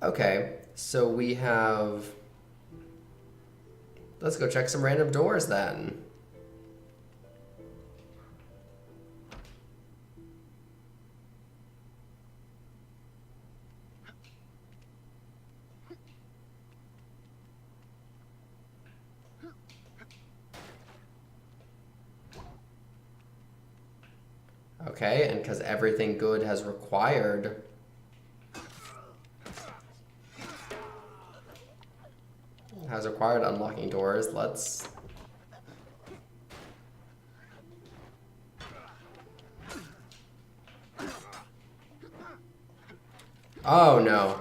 Okay, so we have... Let's go check some random doors then. Okay, and because everything good has required... unlocking doors, let's... Oh no.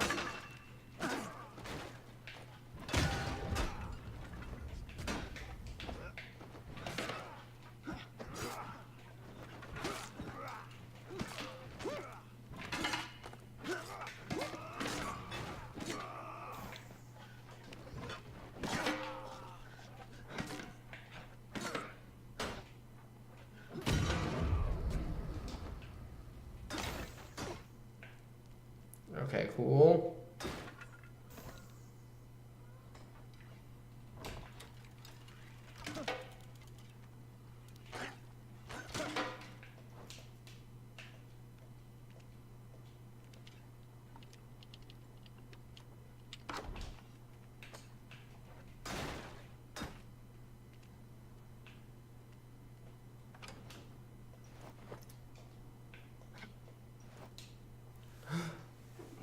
Okay, cool.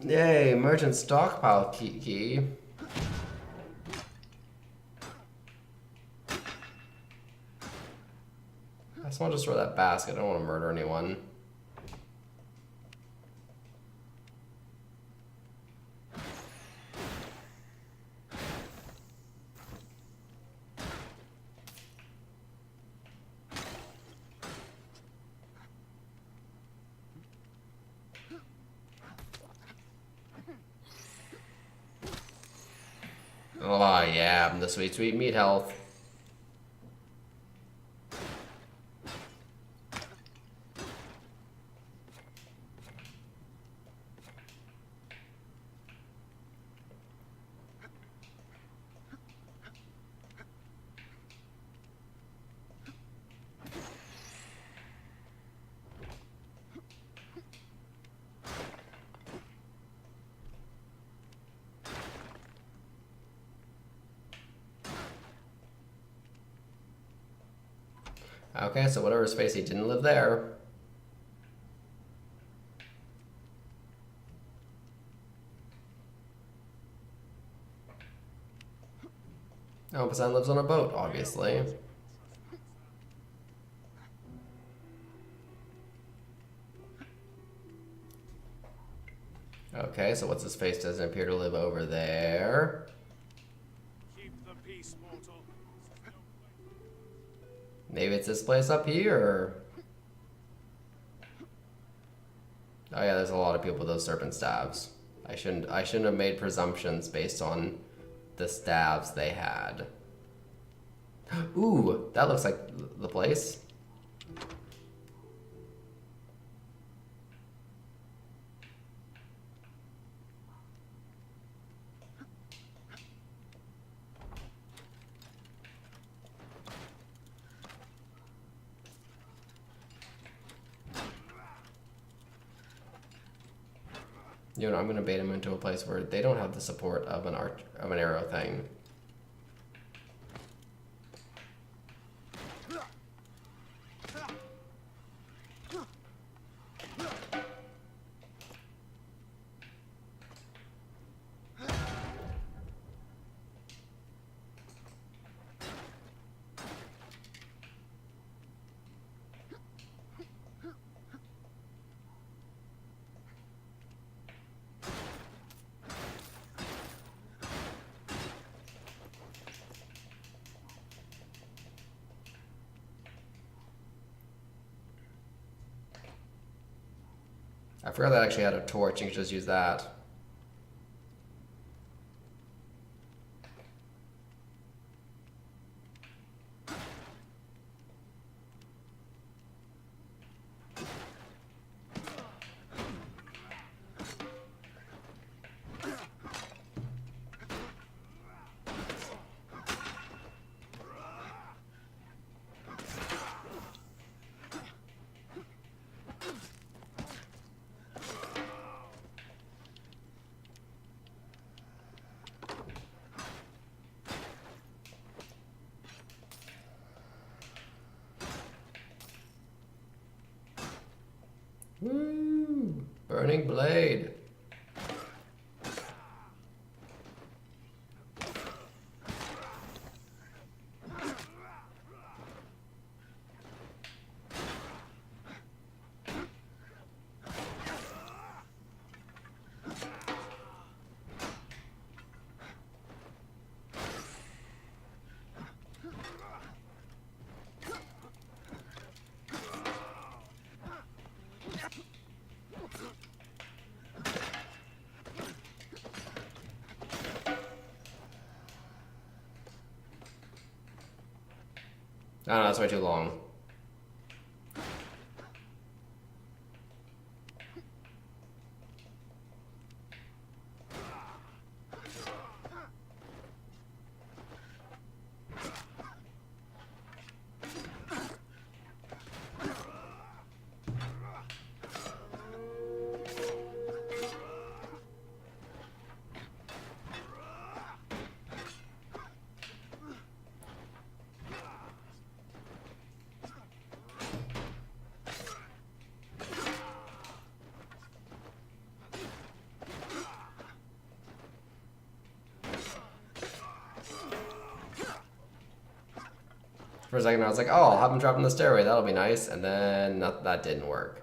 Yay, merchant stockpile key. I just want to destroy that basket. I don't want to murder anyone. Oh yeah, the sweet, sweet meat health. Okay, so whatever space he didn't live there. Oh, Poseidon lives on a boat, obviously. Okay, so what's his face doesn't appear to live over there. Keep the peace, mortal. Maybe it's this place up here. Oh yeah, there's a lot of people with those serpent staves. I shouldn't have made presumptions based on the staves they had. Ooh, that looks like the place. You know, I'm gonna bait them into a place where they don't have the support of an arrow thing. I forgot that I actually had a torch. You could just use that. Woo! Burning blade. Oh, no, that's way too long. For a second, I was like, oh, I'll have him drop in the stairway. That'll be nice. And then that didn't work.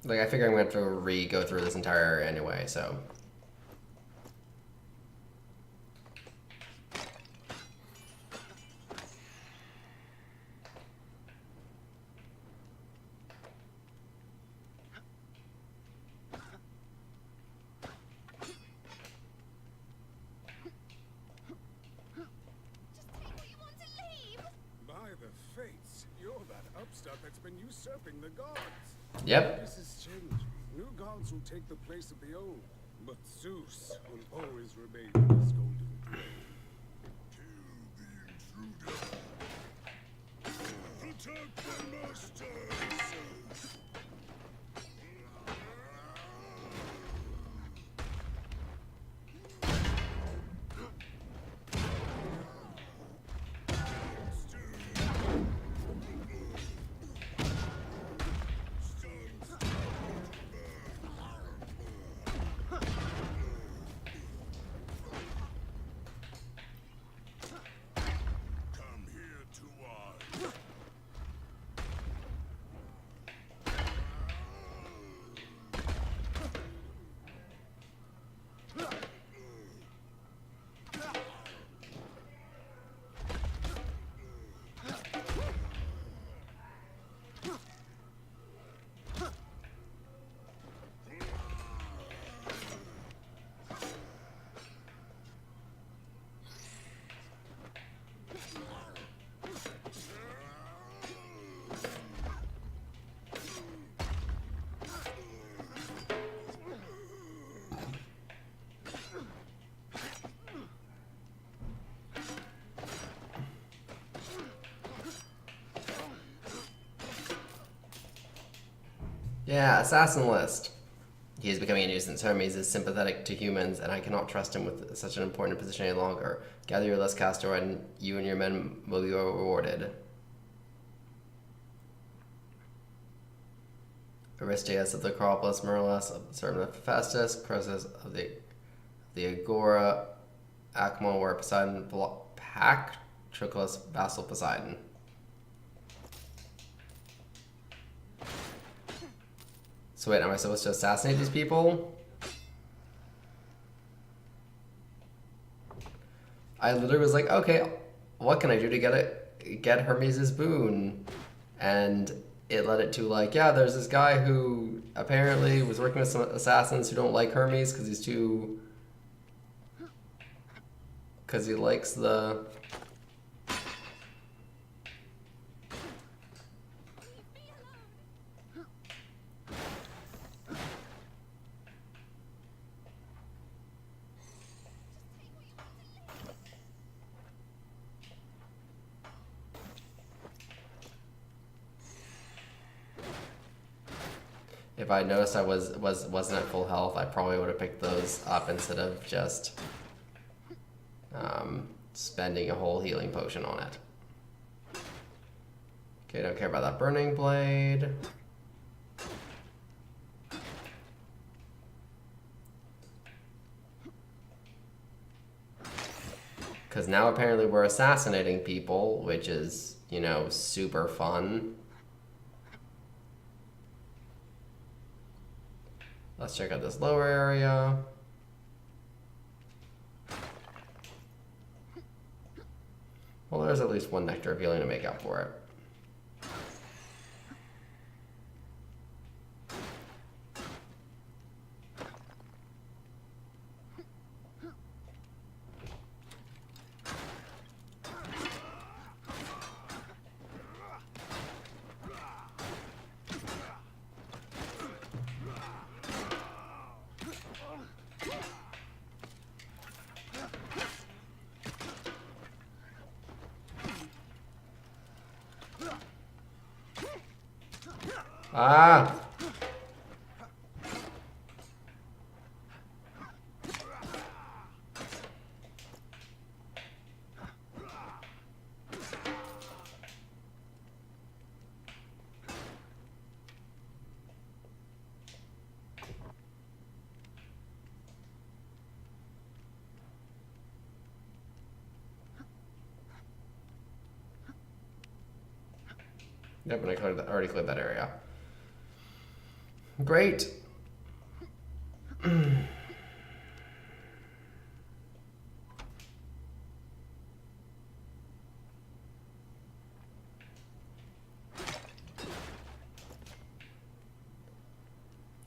Like, I figure I'm going to have to go through this entire area anyway, so. By the fates, you're that upstart that's been usurping the gods. Yep. This is changing. New gods will take the place of the old. But Zeus will always remain in his golden throne. Kill the intruder. Protect the masters. Come Yeah, assassin list. He is becoming a nuisance. Hermes is sympathetic to humans, and I cannot trust him with such an important position any longer. Gather your list, Castor, and you and your men will be rewarded. Aristeas of the Acropolis, Merlas of the servant of Hephaestus, Croesus of the Agora, Acmon, where Poseidon, Patroclus, vassal Poseidon. So wait, am I supposed to assassinate these people? I literally was like, okay, what can I do to get Hermes' boon? And it led it to like, yeah, there's this guy who apparently was working with some assassins who don't like Hermes because he's too... because he likes the... If I noticed I wasn't at full health, I probably would have picked those up instead of just spending a whole healing potion on it. Okay, don't care about that burning blade. Because now apparently we're assassinating people, which is, you know, super fun. Let's check out this lower area. Well, there's at least one nectar of healing to make up for it. Ah! Yep, and I already cleared that area. Great.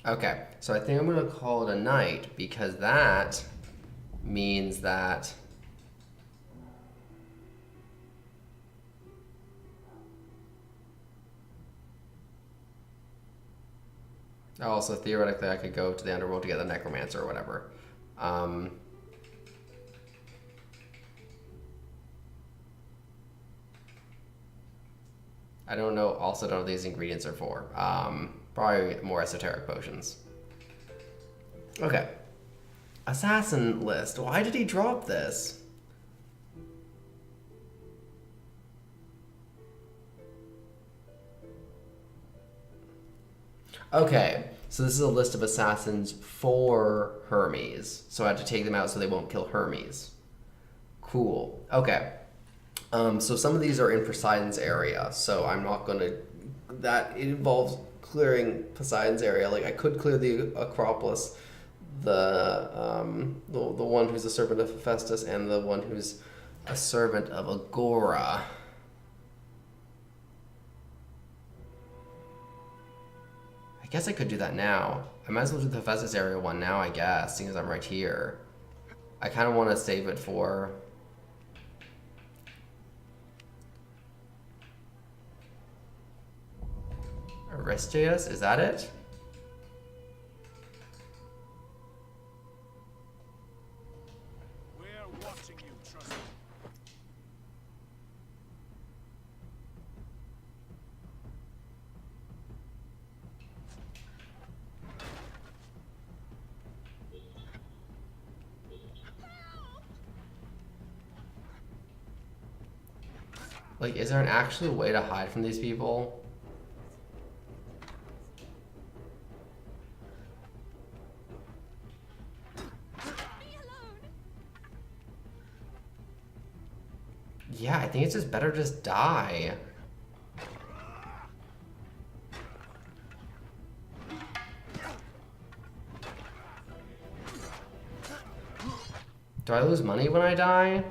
Okay, so I think I'm going to call it a night because that means that also theoretically I could go to the underworld to get the necromancer or whatever. I don't know, also don't know what these ingredients are for. Probably more esoteric potions. Okay. Assassin list. Why did he drop this? Okay, so this is a list of assassins for Hermes. So I have to take them out so they won't kill Hermes. Cool. Okay. So some of these are in Poseidon's area, so I'm not going to... That it involves clearing Poseidon's area. Like, I could clear the Acropolis, the one who's a servant of Hephaestus, and the one who's a servant of Agora. I guess I could do that now. I might as well do the Hephaestus area one now, I guess, seeing as I'm right here. I kind of want to save it for... Aristeas, is that it? We're watching you, trust me. Like, is there an actual way to hide from these people? Yeah, I think it's just better to just die. Do I lose money when I die?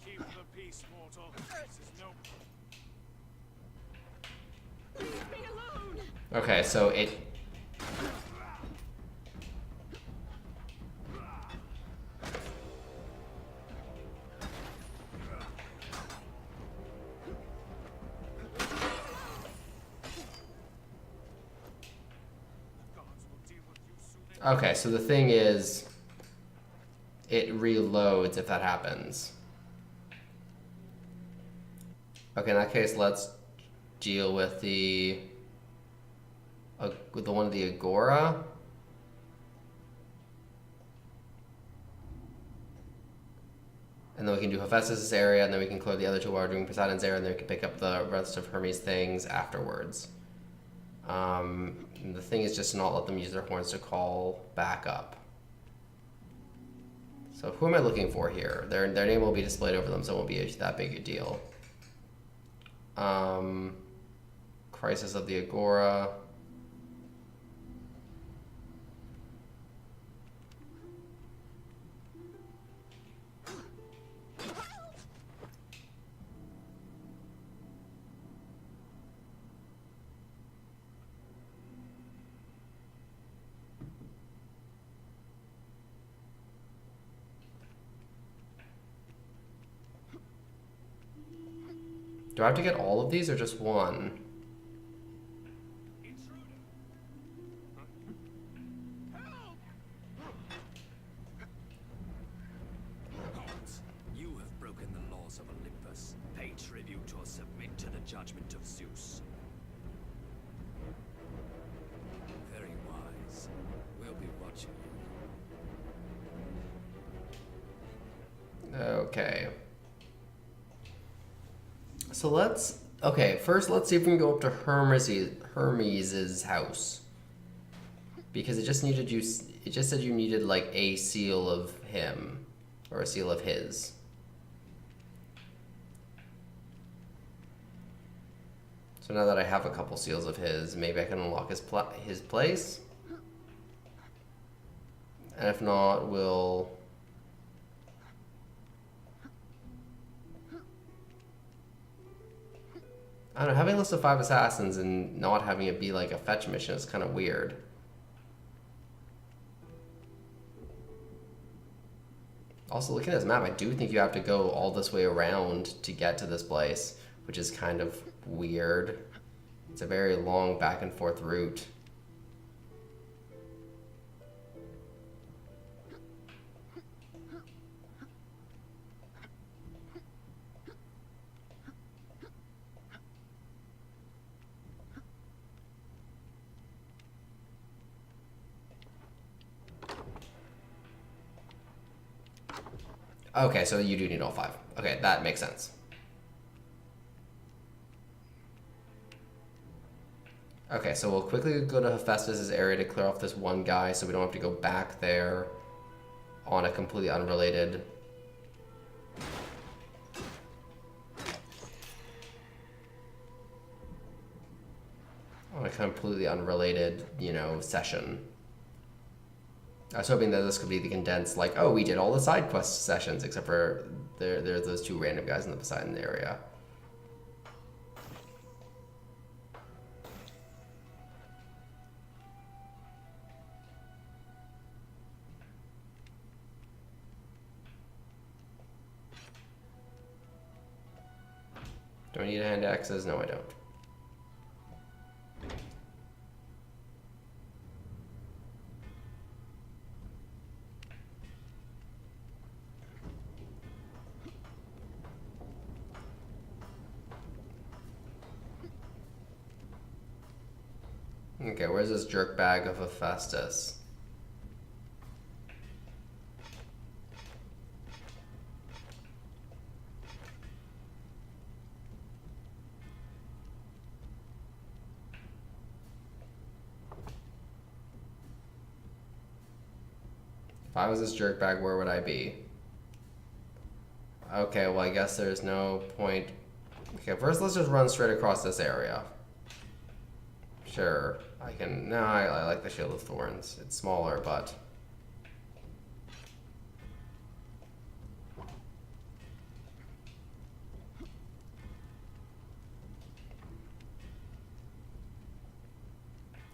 Keep the peace, mortal. This is no. Leave me alone! Okay, so it... Okay, so the thing is, it reloads if that happens. Okay, in that case, let's deal with the one of the Agora. And then we can do Hephaestus' area, and then we can clear the other two while we're doing Poseidon's area, and then we can pick up the rest of Hermes' things afterwards. The thing is just to not let them use their horns to call back up. So who am I looking for here? Their name will be displayed over them, so it won't be that big a deal. Crisis of the Agora. Do I have to get all of these or just one? Gods, you have broken the laws of Olympus. Pay tribute or submit to the judgment of Zeus. Very wise. We'll be watching you. Okay. So first let's see if we can go up to Hermes' house. Because it just said you needed like a seal of him, or a seal of his. So now that I have a couple seals of his, maybe I can unlock his place? And if not, we'll... I don't know, having a list of 5 assassins and not having it be like a fetch mission is kind of weird. Also, looking at this map, I do think you have to go all this way around to get to this place, which is kind of weird. It's a very long back and forth route. Okay, so you do need all 5. Okay, that makes sense. Okay, so we'll quickly go to Hephaestus' area to clear off this one guy so we don't have to go back there on a completely unrelated... session. I was hoping that this could be the condensed, like, oh, we did all the side quest sessions, except for there's those 2 random guys in the Poseidon area. Do I need hand axes? No, I don't. Okay, where's this jerk bag of Hephaestus? If I was this jerk bag, where would I be? Okay, well, I guess there's no point. Okay, first let's just run straight across this area. Sure, I can. No, I like the Shield of Thorns. It's smaller, but.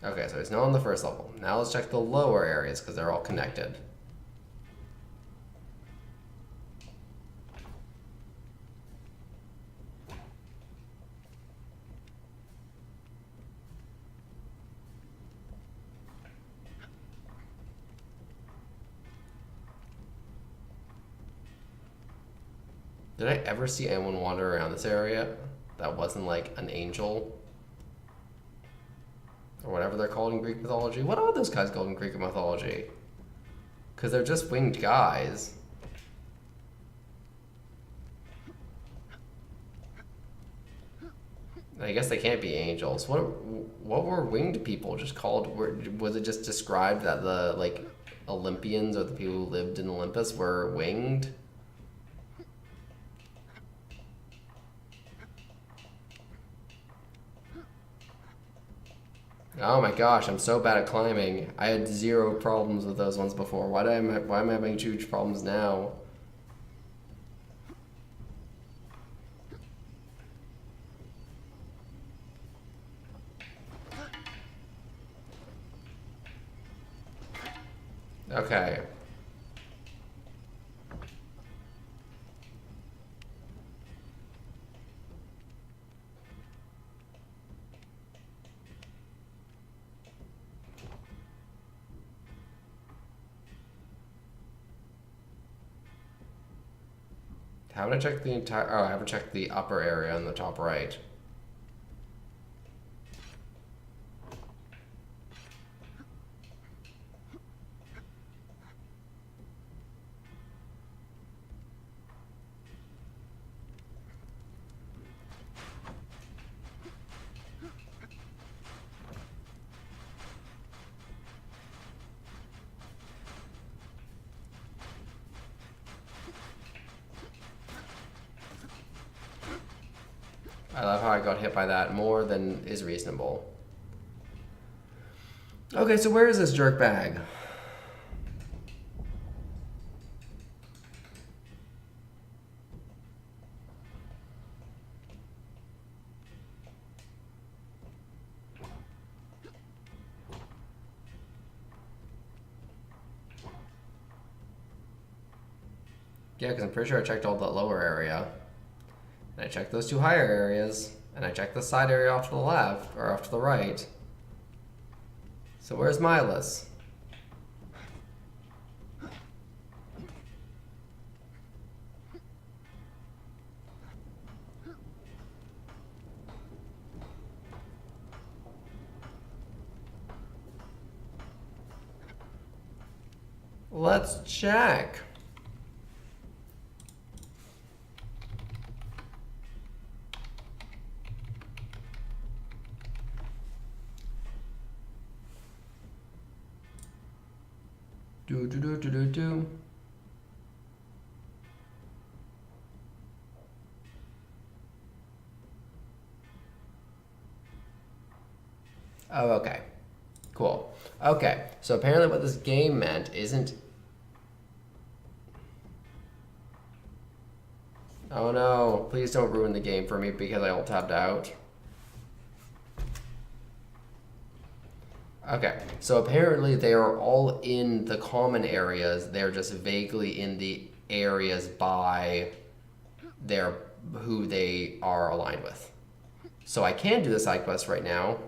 Okay, so it's not on the first level. Now let's check the lower areas because they're all connected. Did I ever see anyone wander around this area that wasn't like an angel? Or whatever they're called in Greek mythology. What are those guys called in Greek mythology? Because they're just winged guys. I guess they can't be angels. What were winged people just called? Was it just described that the like Olympians or the people who lived in Olympus were winged? Oh my gosh, I'm so bad at climbing. I had 0 problems with those ones before. Why am I having huge problems now? Okay. How would I check the entire... Oh, I haven't checked the upper area on the top right. I love how I got hit by that more than is reasonable. Okay, so where is this jerk bag? Yeah, because I'm pretty sure I checked all that lower area. And I checked those 2 higher areas, and I checked the side area off to the left, or off to the right. So where's Milas? Let's check. Do. Oh, okay. Cool. Okay, so apparently what this game meant isn't... Oh no, please don't ruin the game for me because I all tapped out. Okay, so apparently they are all in the common areas. They're just vaguely in the areas by their who they are aligned with. So I can do the side quest right now.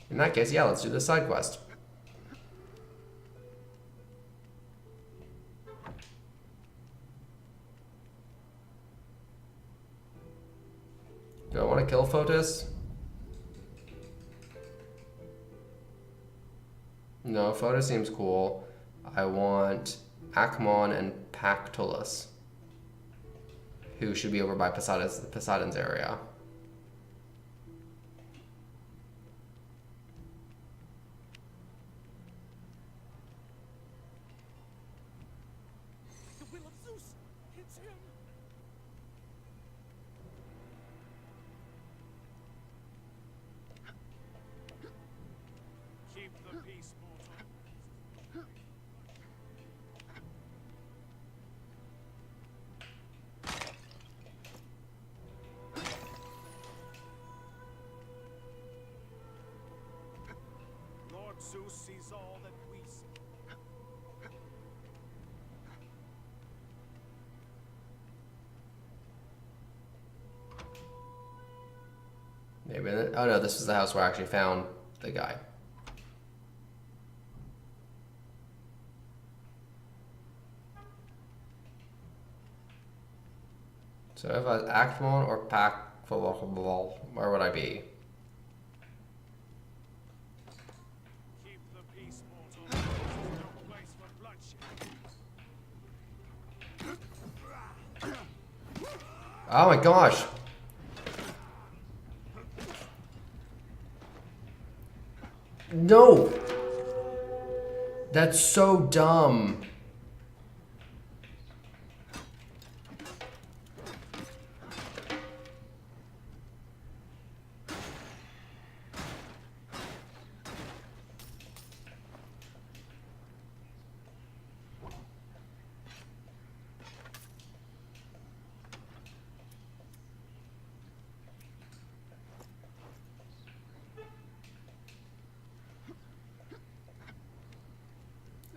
In that case, yeah, let's do the side quest. Do I want to kill Photis? No, Photis seems cool. I want Akmon and Pactolus, who should be over by Poseidon's area. The will of Zeus! It's him! Keep the peace, mortal. Lord Zeus sees all that we see. Maybe. Oh no, this was the house where I actually found the guy. So if I was Actmon or Pac, where would I be? Keep the peace, mortal. This is no place for bloodshed. Oh my gosh! No! That's so dumb.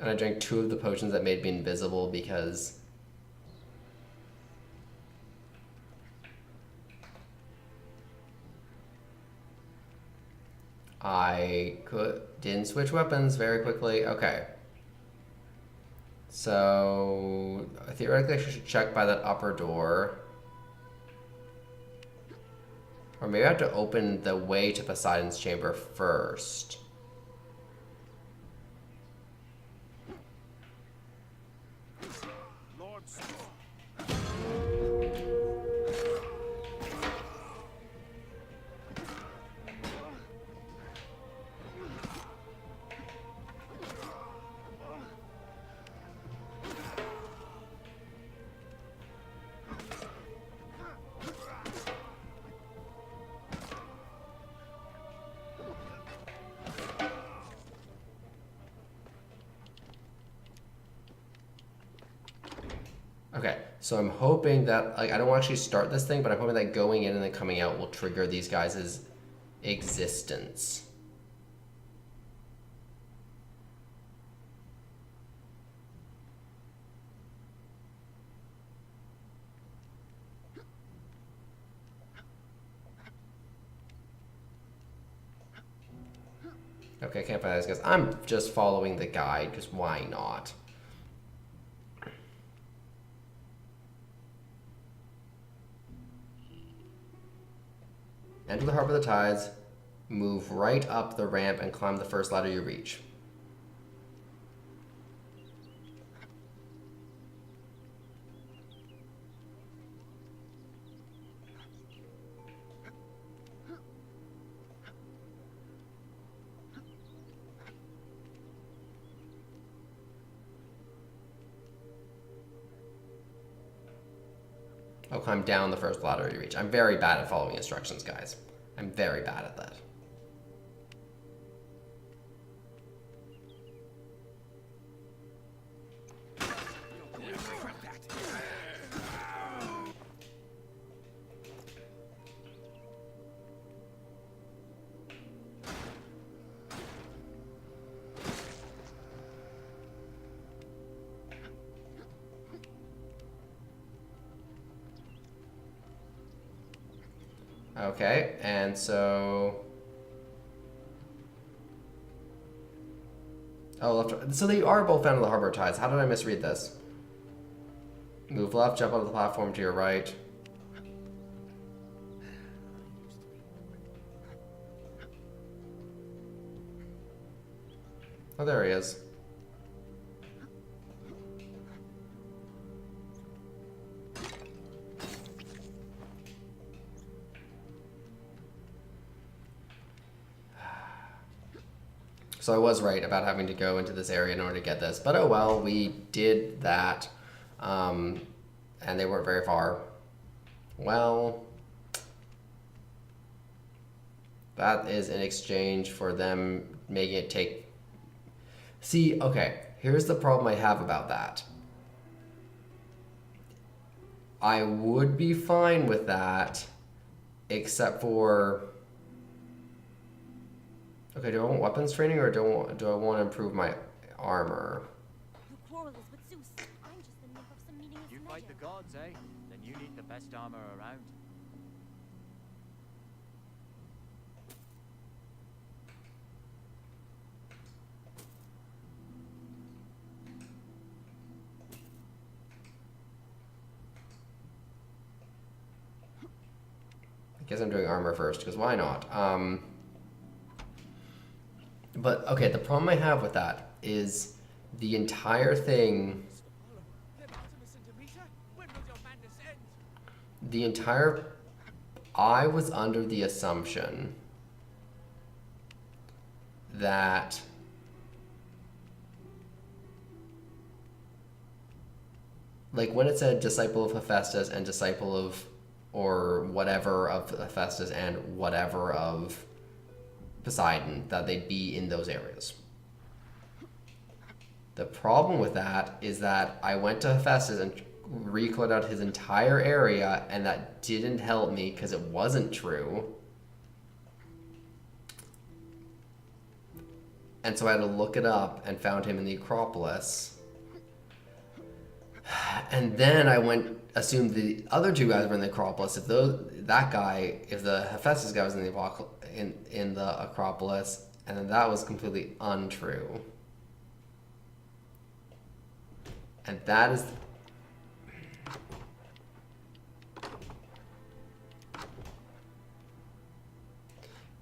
And I drank 2 of the potions that made me invisible because I didn't switch weapons very quickly. Okay. So theoretically I should check by that upper door. Or maybe I have to open the way to Poseidon's chamber first. Lord Zeus. Okay, so I'm hoping that, like, I don't actually start this thing, but I'm hoping that going in and then coming out will trigger these guys' existence. Okay, I can't find these guys. I'm just following the guide, because why not? Enter the Harbor of the Tides, move right up the ramp and climb the first ladder you reach. I'll climb down the first ladder you reach. I'm very bad at following instructions, guys. I'm very bad at that. Okay, and so... Oh, left. So they are both found in the harbor tides. How did I misread this? Move left, jump onto the platform to your right. Oh, there he is. So I was right about having to go into this area in order to get this. But oh well, we did that. And they weren't very far. Well, that is in exchange for them making it take... See, okay, here's the problem I have about that. I would be fine with that, except for... Okay, do I want weapons training or do I want to improve my armor? Your quarrel is with Zeus. I'm just the nymph of some meaningless You fight the gods, eh? Then you need the best armor around. I guess I'm doing armor first, because why not? But, okay, the problem I have with that is the entire thing... The entire... I was under the assumption that... Like, when it said disciple of Hephaestus and disciple of... or whatever of Hephaestus and whatever of Poseidon, that they'd be in those areas. The problem with that is that I went to Hephaestus and recolored out his entire area, and that didn't help me because it wasn't true. And so I had to look it up and found him in the Acropolis. And then I assumed the other two guys were in the Acropolis. If the Hephaestus guy was in the Acropolis, and then that was completely untrue. And that is...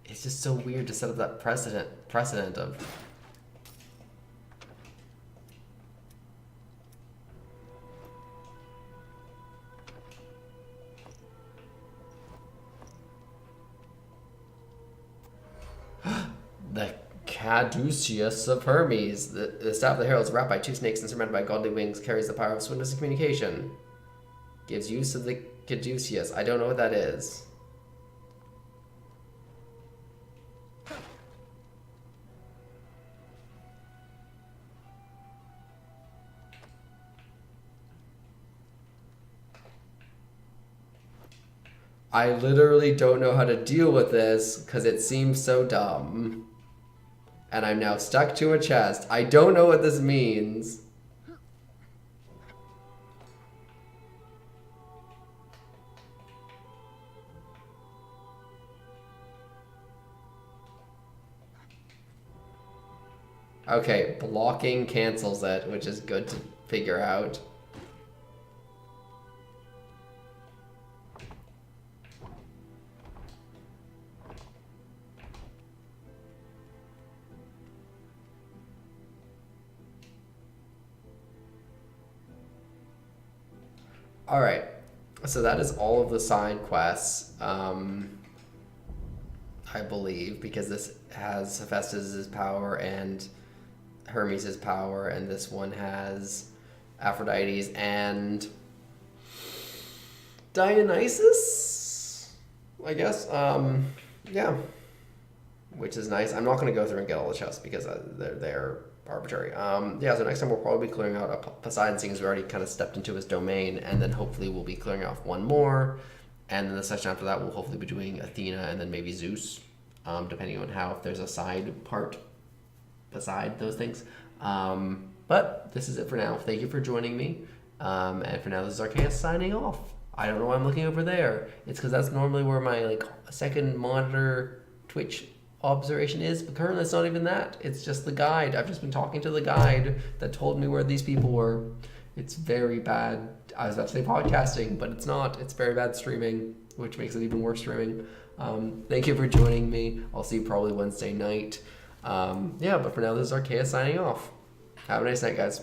It's just so weird to set up that precedent of... The Caduceus of Hermes. The staff of the heralds, wrapped by two snakes and surrounded by godly wings, carries the power of swiftness and communication. Gives use of the Caduceus. I don't know what that is. I literally don't know how to deal with this because it seems so dumb. And I'm now stuck to a chest. I don't know what this means. Okay, blocking cancels it, which is good to figure out. All right, so that is all of the side quests, I believe, because this has Hephaestus' power and Hermes' power, and this one has Aphrodite's and Dionysus, I guess. Yeah, which is nice. I'm not going to go through and get all the chests because they're arbitrary. Yeah, so next time we'll probably be clearing out Poseidon, seeing as we already kind of stepped into his domain, and then hopefully we'll be clearing off one more, and then the session after that we'll hopefully be doing Athena and then maybe Zeus, depending on how, if there's a side part beside those things. But this is it for now. Thank you for joining me, and for now this is Archaeus signing off. I don't know why I'm looking over there. It's because that's normally where my like second monitor Twitch observation is, but currently it's not even that. It's just the guide. I've just been talking to the guide that told me where these people were. It's very bad. I was about to say podcasting, but it's not. It's very bad streaming, which makes it even worse streaming. Thank you for joining me. I'll see you probably Wednesday night. Yeah, but for now, this is Archaea signing off. Have a nice night, guys.